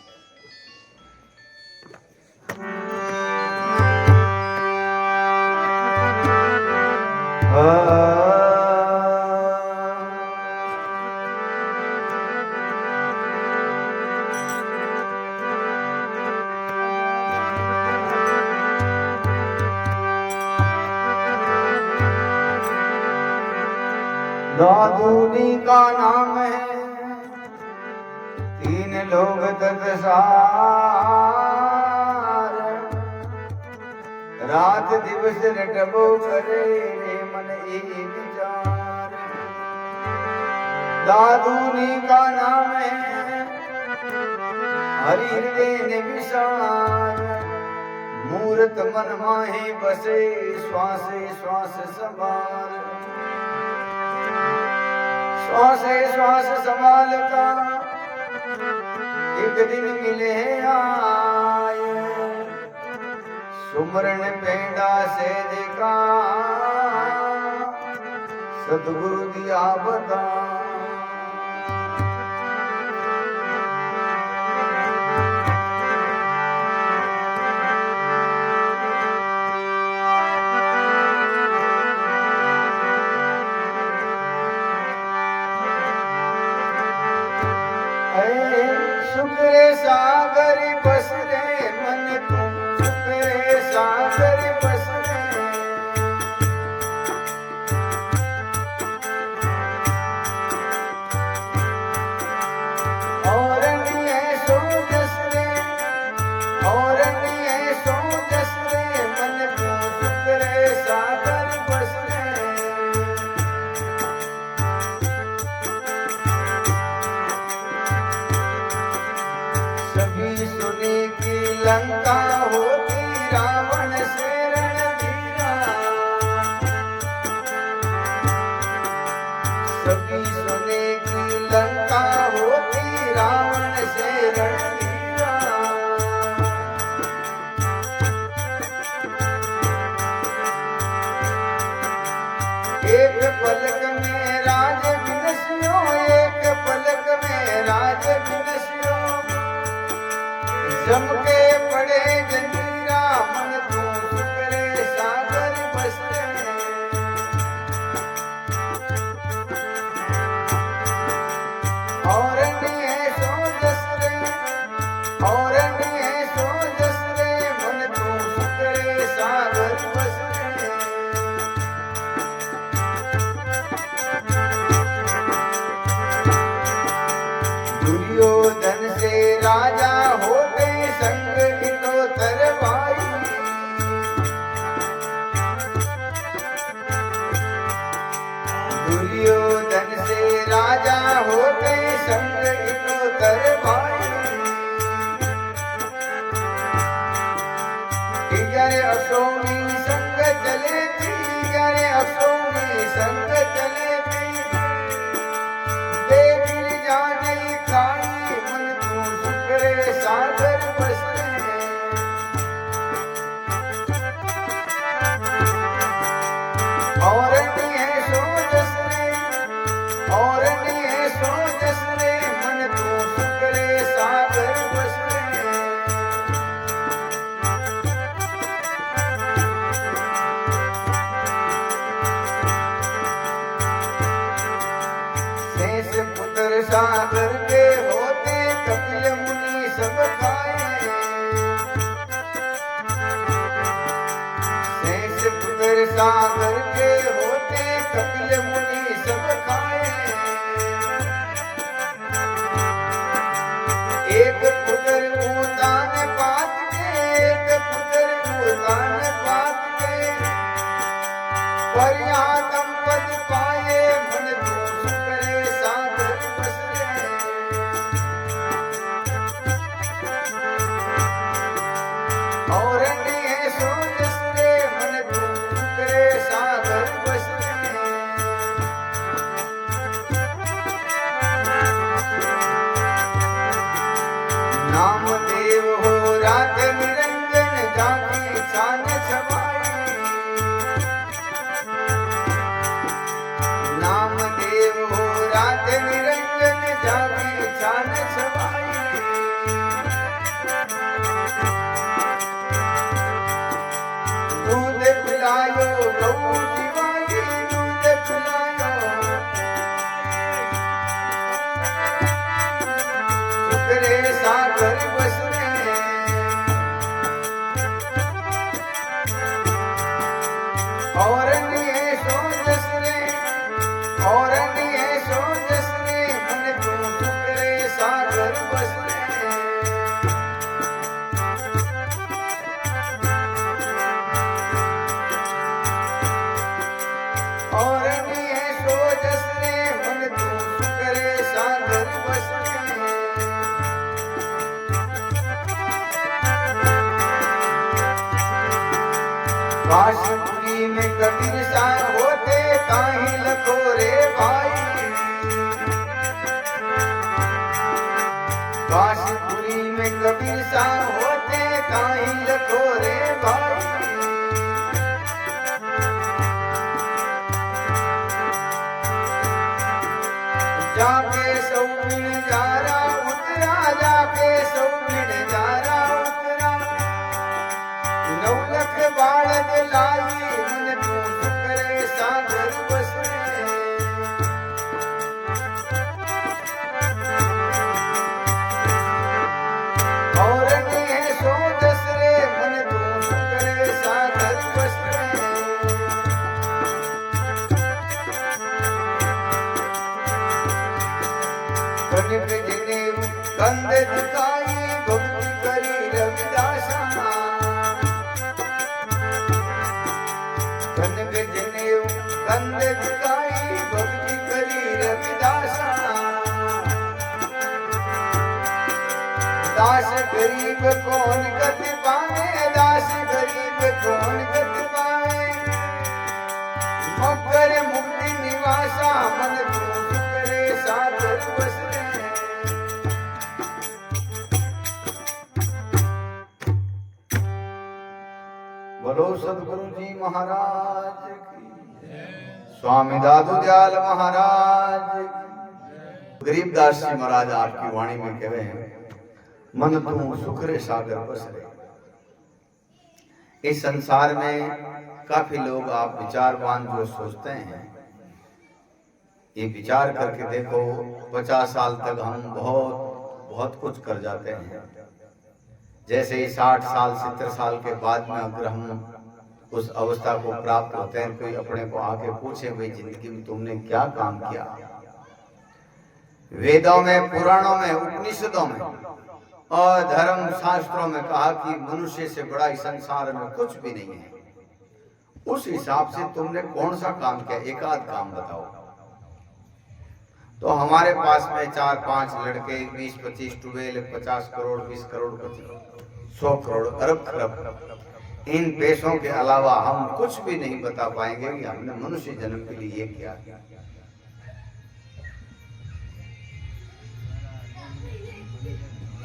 दादूनी का नाम है, 3 लोग तत्सार, रात दिवस रटबो करे रे मन ये विचार। दादूनी का नाम है, हरि हृदय निविसार, मूर्त मन माहे बसे, श्वास श्वास संभार। श्वासे श्वास संभालता एक दिन मिले आए, सुमरण पेड़ा से देखा, सतगुरु दिया बता। शुक्र सागर बस रे मन तू, शुक्र सागर बस रे। और नहीं सो जस रे, और नहीं सो जस रे, मन तू शुक्र सागर बस रे। सभी सुनी की लंका होती रावण से रणधीरा, सभी सुनी की लंका होती रावण से रणधीरा। एक पलक में राज विनस्यो, एक पलक में राज विनस्यो, जम के पड़े जंजीरा, मन तू शुक्र सागर बस रे। और नहीं सो जस रे, और नहीं सो जस रे, मन तू शुक्र सागर बस रे। दुर्योधन से राजा होते संग इतोतर भाई, दुर्योधन से राजा होते संग इतोतर भाई। ग्यारह अश्वनी संग चले थी, 11 अश्वनी संग चले थी, देवी जाने खाई, मन तू शुक्र सागर बस रे। और नहीं सो जस रे, और नहीं सो जस रे, मन तू शुक्र सागर बस रे। शेष पुत्र सागर के होते, कपिल मुनि सब खाए। शेष पुत्र सागर के होते, कपिल मुनि सब खाए। एक पुत्र उतान पात के, एक पुत्र उतान पात के, पर यहाँ तम पद पाए, मन तू शुक्र सागर बस रे। और नहीं सो जस रे, मन तू शुक्र सागर बस रे। नाम देव हो राधे निरंजन जाकी छान छवाई, नाम देव हो राधे निरंजन जाकी छान छवाई। दूध पिलायो गौ जीवाई, दूध पिलायो सुखरे सागर बसरे, और निये सो जसरे, और निये सो जसरे, मन तू सुखरे सागर बसरे। और निये सो जसरे, मन तू सुखरे सागर बसरे। काशीपुरी में कबीर सा होते काहीं लखो रे भाई, काशीपुरी में कबीर सा होते काहीं लखो रे भाई। जाके सौ मिल जारा उतरा, जाके सौ मिल जारा उतरा, नौलख बालद लाई, मन तू सुखरे सागर बसरे। और निये सो जसरे, मन तू सुखरे सागर बसरे। कनिक जनेऊ कंद दिखाई, भक्ति करी रविदासा, कनक जनेऊ कंद दिखाई, भक्ति करी रविदासा। दास गरीब कौन गति पावे, दास गरीब कौन गति पावे, मकर मुक्ति निवासा, मन तू सुखरे सागर बसरे। बोलो सदगुरु जी महाराज की, स्वामी दादू दयाल महाराज की। गरीबदास जी महाराज आपकी वाणी में कहे हैं, मन तू सुखरे सागर बसरे। इस संसार में काफी लोग आप विचारवान जो सोचते हैं, ये विचार करके देखो 50 साल तक हम बहुत कुछ कर जाते हैं। जैसे ही 60 साल 70 साल के बाद में अगर हम उस अवस्था को प्राप्त होते हैं, कोई अपने को आके पूछे भाई जिंदगी में तुमने क्या काम किया। वेदों में, पुराणों में, उपनिषदों में और धर्म शास्त्रों में कहा कि मनुष्य से बड़ा इस संसार में कुछ भी नहीं है। उस हिसाब से तुमने कौन सा काम किया, एक आध काम बताओ। तो हमारे पास में 4-5 लड़के 20-25 12 50 करोड़ 20 करोड़ 100 करोड़ अरब खरब, इन पैसों के अलावा हम कुछ भी नहीं बता पाएंगे कि हमने मनुष्य जन्म के लिए ये किया।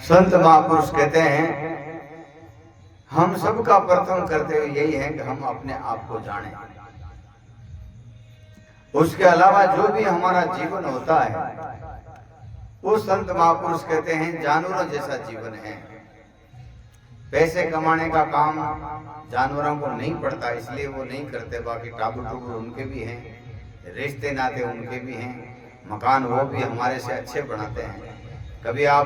संत महापुरुष कहते हैं, हम सबका प्रथम करते हुए यही है कि हम अपने आप को जानें। उसके अलावा जो भी हमारा जीवन होता है वो संत महापुरुष कहते हैं जानवरों जैसा जीवन है। पैसे कमाने का काम जानवरों को नहीं पड़ता, इसलिए वो नहीं करते। बाकी टाबू टूबू उनके भी हैं, रिश्ते नाते उनके भी हैं, मकान वो भी हमारे से अच्छे बनाते हैं। कभी आप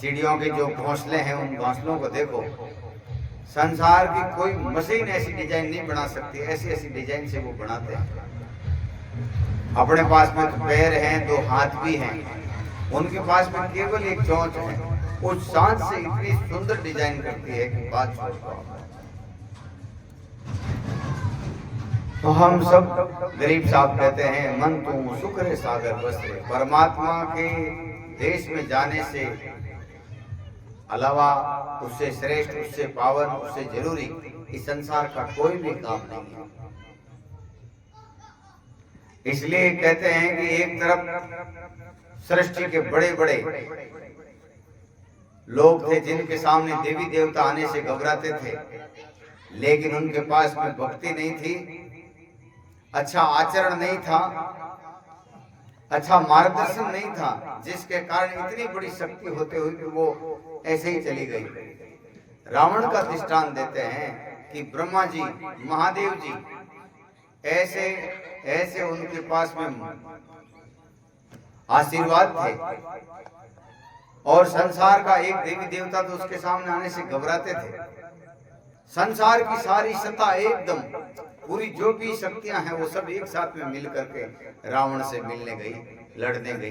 चिड़ियों के जो घोंसले हैं उन घोंसलों को देखो, संसार की कोई मशीन ऐसी डिजाइन नहीं बना सकती, ऐसी ऐसी डिजाइन से वो बनाते हैं। अपने पास में तो पैर हैं, 2 हाथ भी हैं, उनके पास में केवल एक चोंच है। उस सांस से इतनी सुंदर डिजाइन करती है कि बात छोड़ दो। तो हम सब गरीब साहब कहते हैं, मन तू सुखरे सागर बसरे। परमात्मा के देश में जाने से अलावा उससे श्रेष्ठ, उससे पावन, उससे जरूरी इस संसार का कोई भी काम नहीं है। इसलिए कहते हैं कि एक तरफ सृष्टि के बड़े बड़े लोग थे जिनके सामने देवी देवता आने से घबराते थे, लेकिन उनके पास में भक्ति नहीं थी, अच्छा आचरण नहीं था, अच्छा मार्गदर्शन नहीं था, जिसके कारण इतनी बड़ी शक्ति होते हुए भी वो ऐसे ही चली गई। रावण का दृष्टांत देते हैं कि ब्रह्मा जी, महादेव जी ऐसे ऐसे उनके पास में आशीर्वाद थे, और संसार का एक देवी देवता तो उसके सामने आने से घबराते थे। संसार की सारी सत्ता एकदम पूरी जो भी शक्तियां हैं वो सब एक साथ में मिल करके रावण से मिलने गई, लड़ने गई।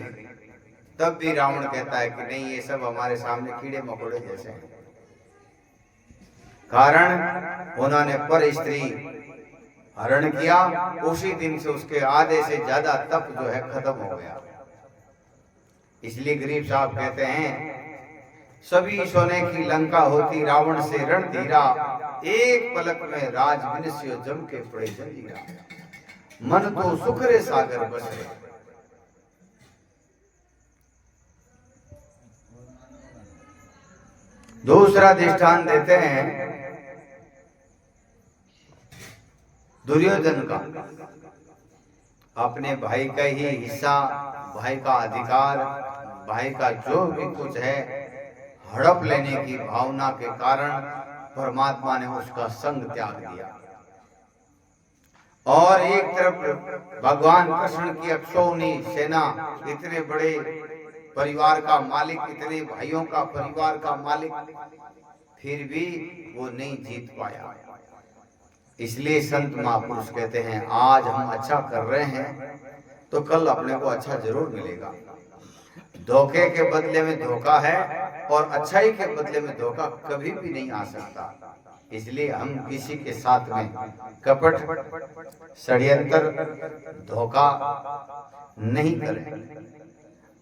तब भी रावण कहता है कि नहीं, ये सब हमारे सामने कीड़े मकोड़े जैसे हैं। कारण उन्होंने पर स्त्री हरण किया, उसी दिन से उसके आधे से ज्यादा तप जो है खत्म हो गया। इसलिए गरीब साहब कहते हैं, सभी सोने की लंका होती रावण से रण धीरा, एक पलक में राज विनस्यो जम के पड़े जंजीरा, मन तो सुखरे सागर बसे। दूसरा दृष्टांत देते हैं दुर्योधन का। अपने भाई का ही हिस्सा, भाई का अधिकार, भाई का जो भी कुछ है हड़प लेने की भावना के कारण परमात्मा ने उसका संग त्याग दिया। और एक तरफ भगवान कृष्ण की अक्षौनी सेना, इतने बड़े परिवार का मालिक, इतने भाइयों का परिवार का मालिक, फिर भी वो नहीं जीत पाया। इसलिए संत महापुरुष कहते हैं, आज हम अच्छा कर रहे हैं तो कल अपने को अच्छा जरूर मिलेगा। धोखे के बदले में धोखा है और अच्छाई के बदले में धोखा कभी भी नहीं आ सकता। इसलिए हम किसी के साथ में कपट, षड्यंत्र, धोखा नहीं करें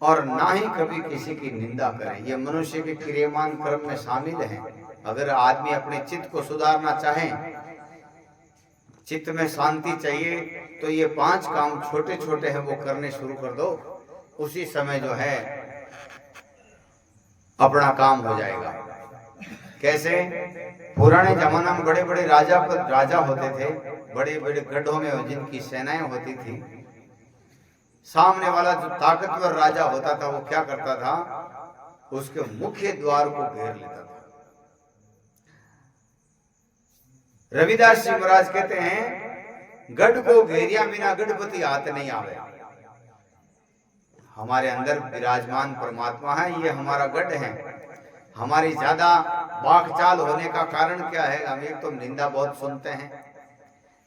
और ना ही कभी किसी की निंदा करें। ये मनुष्य के क्रियामान कर्म में शामिल है। अगर आदमी अपने चित्त को सुधारना चाहे, चित्त में शांति चाहिए, तो ये 5 काम छोटे छोटे हैं वो करने शुरू कर दो, उसी समय जो है अपना काम हो जाएगा। कैसे? पुराने जमाना में बड़े बड़े राजा होते थे, बड़े बड़े गढ़ों में जिनकी सेनाएं होती थी। सामने वाला जो ताकतवर राजा होता था वो क्या करता था, उसके मुख्य द्वार को घेर लेता था। रविदास जी महाराज कहते हैं, गढ़ को घेरिया बिना गढ़पति हाथ नहीं आवे। हमारे अंदर विराजमान परमात्मा है, ये हमारा गढ़ है। हमारी ज्यादा बाकचाल होने का कारण क्या है? हम एक तो निंदा बहुत सुनते हैं,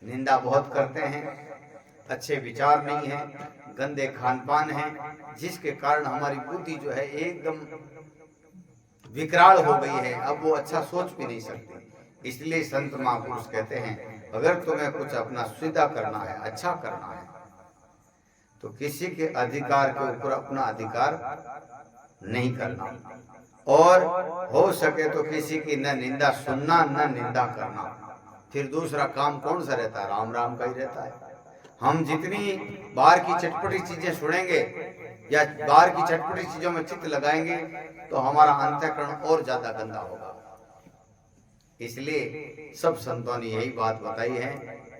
निंदा बहुत करते हैं, अच्छे विचार नहीं है, गंदे खान पान है, जिसके कारण हमारी बुद्धि जो है एकदम विकराल हो गई है। अब वो अच्छा सोच भी नहीं सकती। इसलिए संत महापुरुष कहते हैं, अगर तुम्हें कुछ अपना सीधा करना है, अच्छा करना है, तो किसी के अधिकार के ऊपर अपना अधिकार नहीं करना, और हो सके तो किसी की न निंदा सुनना न निंदा करना। फिर दूसरा काम कौन सा रहता है? राम राम का ही रहता है। हम जितनी बाहर की चटपटी चीजें सुनेंगे या बाहर की चटपटी चीजों में चित्त लगाएंगे तो हमारा अंतःकरण और ज्यादा गंदा होगा। इसलिए सब संतों ने यही बात बताई है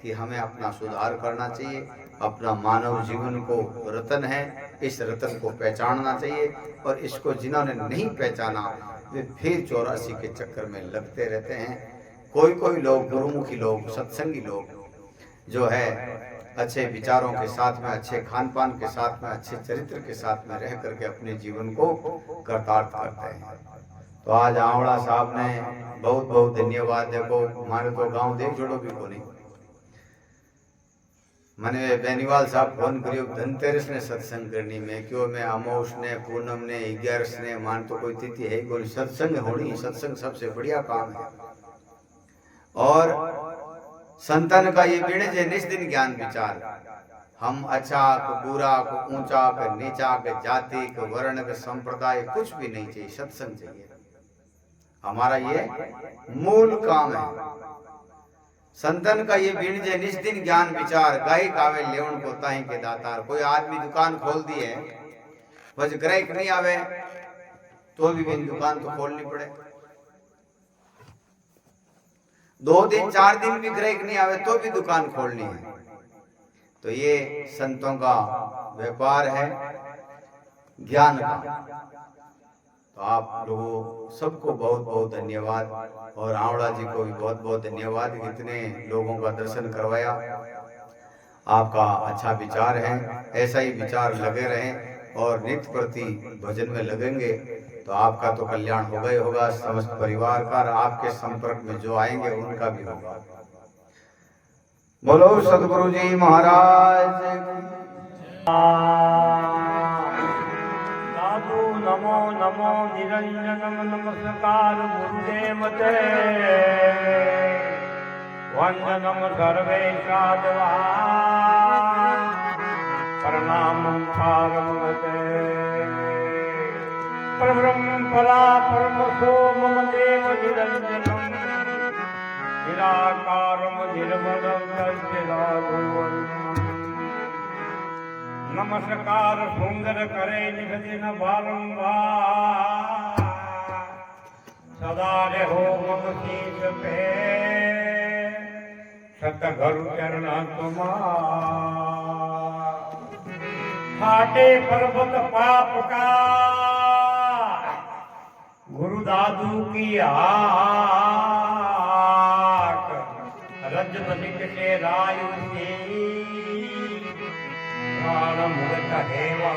कि हमें अपना सुधार करना चाहिए। अपना मानव जीवन को रतन है, इस रतन को पहचानना चाहिए, और इसको जिन्होंने नहीं पहचाना वे फिर 84 के चक्कर में लगते रहते हैं। कोई कोई लोग, गुरुमुखी लोग, सत्संगी लोग जो है अच्छे विचारों के साथ में, अच्छे खान पान के साथ में, अच्छे चरित्र के साथ में रह करके अपने जीवन को कर्तार्थ करते हैं। तो आज आवड़ा साहब ने बहुत बहुत धन्यवाद। देखो हमारे तो गांव देख जोड़ो भी को नहीं, मैंने बेनीवाल साहब फोन करियो धनतेरस ने सत्संग करनी में, क्यों मैं अमोश ने, पूनम ने, 11 ने, मान तो कोई तिथि है कोई, सत्संग होनी, सत्संग सबसे बढ़िया काम है। और संतन का ये बीड़े जे निस दिन ज्ञान विचार, हम अच्छा को बुरा को ऊंचा को नीचा को जाति को वर्ण को संप्रदाय कुछ भी नहीं चाहिए, सत्संग चाहिए। हमारा ये मूल काम है। संतन का ये बीण जे निस दिन ज्ञान विचार, गाय कावे लेवन को ताही के दातार। कोई आदमी दुकान खोल दी है, बस ग्राहक नहीं आवे तो भी मेरी दुकान तो खोलनी पड़े। 2 दिन 4 दिन भी ग्राहक नहीं आवे तो भी दुकान खोलनी है। तो ये संतों का व्यापार है ज्ञान का। तो आप लोगों सबको बहुत बहुत धन्यवाद, और आवड़ा जी को भी बहुत बहुत धन्यवाद, इतने लोगों का दर्शन करवाया। आपका अच्छा विचार है, ऐसा ही विचार लगे रहें और नित्य प्रति भजन में लगेंगे तो आपका तो कल्याण होगा ही होगा, समस्त परिवार का, आपके संपर्क में जो आएंगे उनका भी होगा। बोलो सदगुरु जी महाराज। साधु नमो नमो निरंजनम नमस्कार गुरुदेव ते वंदनम सर्वे साधवा प्रणामं पारमते परब्रह्म परा परमसो मम देव निरंजनम निराकारम निर्मलम निर्जलाभुवनम। नमस्कार सुंदर करे निज दिन बारंबार सदा रहो मम शीश पे सतगुरु चरण तुम्हार। फाटे पर्वत पाप का गुरु दादू की आक रज बनिक से रायु से प्राणमृत हेवा।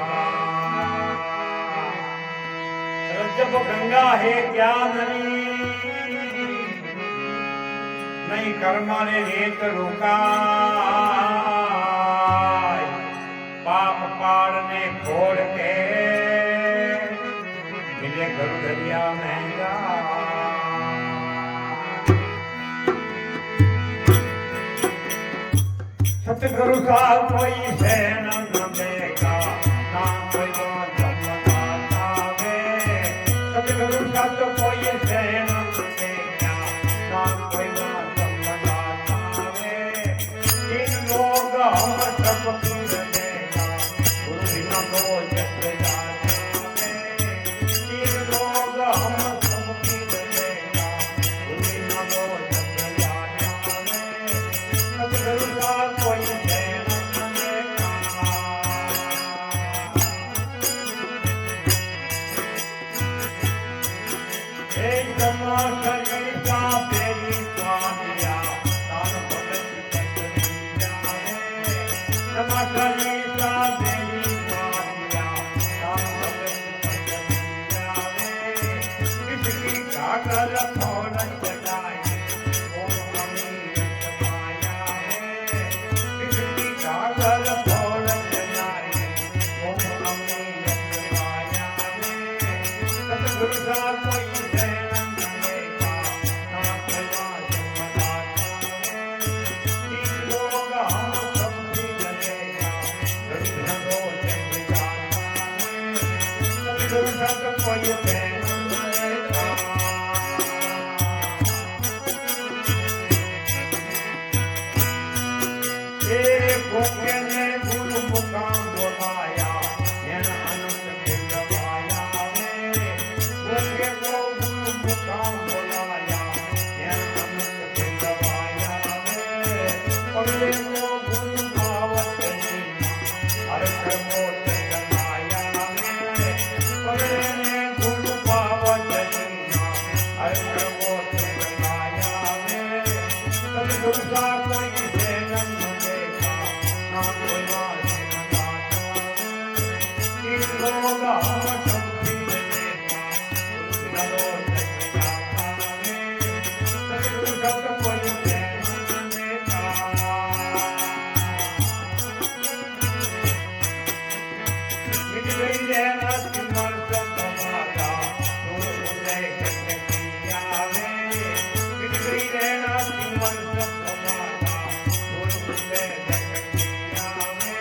रजब गंगा है ज्ञाननी नहीं कर्माने रेत रुका। पाप पाड़ने छोड़ के मिले गुरु दरिया महंगा। सतगुरु साल कोई सैन न देगा ना कोई जन्मदाता वे। सतगुरु साल कोई सैन न देगा ना कोई जन्मदाता वे। इन लोग हम सब पीर देगा गुरु बिना दो जग जाता वे। इन लोग हम सब पीर देगा गुरु बिना दो जग जाता वे। सतगुरु साल कोई सैन न देगा। एक तमाशा का तेरी स्वामिया तान भगत कटरिया रे। तमाशा का तेरी स्वामिया तान भगत कटरिया रे। किसकी काकर फोन चलाए ओम अमीर माया रे। किसकी काकर फोन चलाए ओम अमीर माया रे। सतगुरु साल कोई सैन न देगा ना कोई जन्मदाता वे। इन लोग हम सब पीर देगा गुरु बिना दो जग जाता वे। सतगुरु साल कोई सैन न देगा। भूखे ने गुरु मुकाम बोलाया नैन अनंत बिंदवाया वे। भूखे को गुरु मुकाम बोलाया नैन अनंत बिंदवाया वे। पगले को गुरु भावत नीना हर मोत कमाया वे। पगले ने गुरु भावत नीना हर मोत कमाया वे। सतगुरु का कोई सैन न देगा ना कोई जन्मदाता वे। इन लोग हम सब पीर देगा गुरु बिना दो जग जाता वे। सतगुरु का कोई सैन न देगा। मिट गई रहना सिमर सब माता नूर उदय कटकिया वे। मिट गई रहना सिमर सब माता नूर उदय कटकिया वे।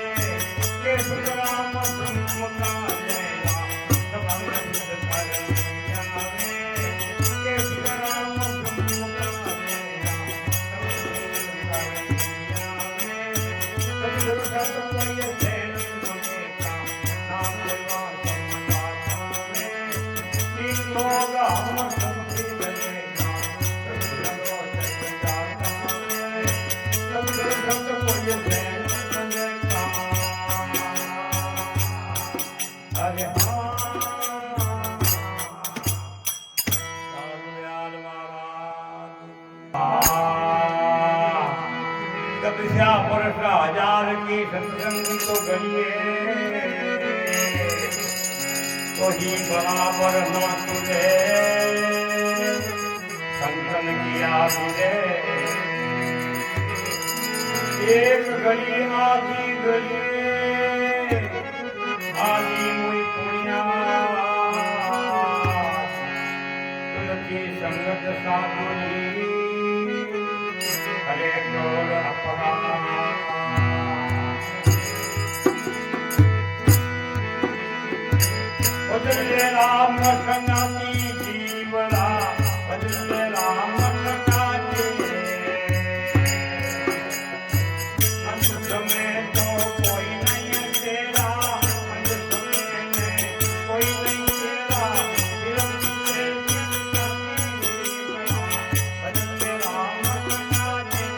केस राम सुमुखा लेवा सब आनंद कर लिया वे। केस राम सुमुखा लेवा सब आनंद कर लिया वे। सतगुरु साल कोई सैन न देगा ना कोई जन्मदाता वे। इन लोग हम सबकी बनेगा सबको सच जाता है सबके शब्द को ये ध्यान बनेगा अरे हाँ साधुयाल महाराज तपस्या वर्ष 1000 की सत्संग तो करिए तो ही बराबर न तुझे संतन किया तुझे एक घड़ी आधी घड़ी आधी मुई पुण्या तुलसी संगत साधुनी हरे करोड़ अपराध भजले राम संगाती जीवरा भजले राम संगाती अंत समय तो कोई नहीं तेरा अंत समय में कोई नहीं तेरा निरंतर भजले राम संगाती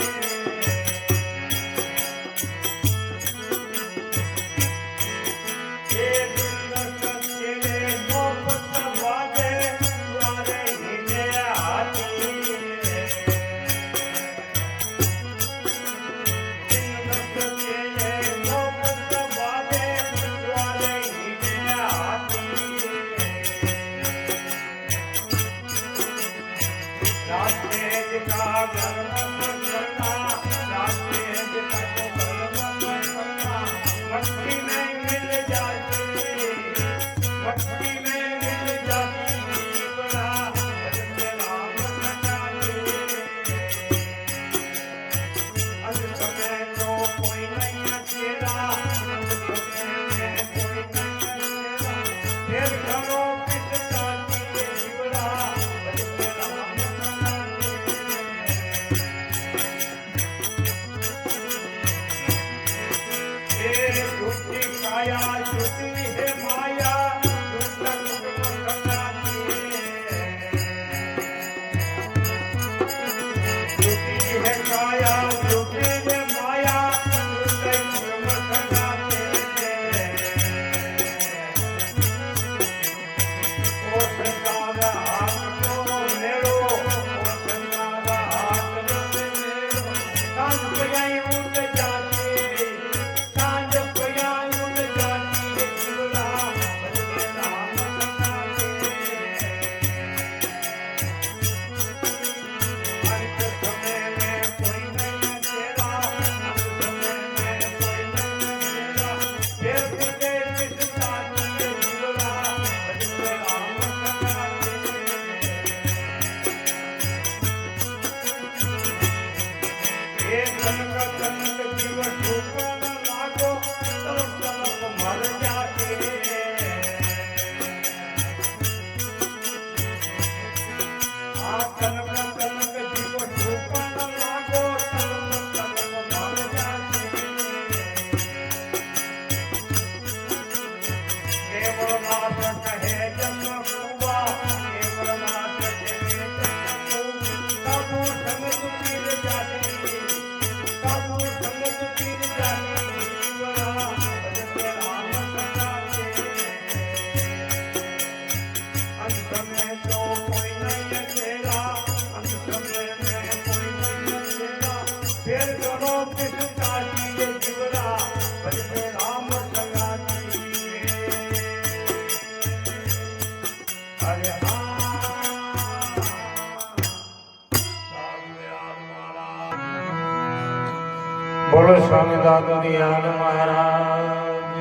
बोलो स्वामी दादू दयाल महाराज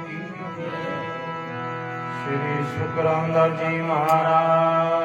की जय। श्री सुखरामदास जी महाराज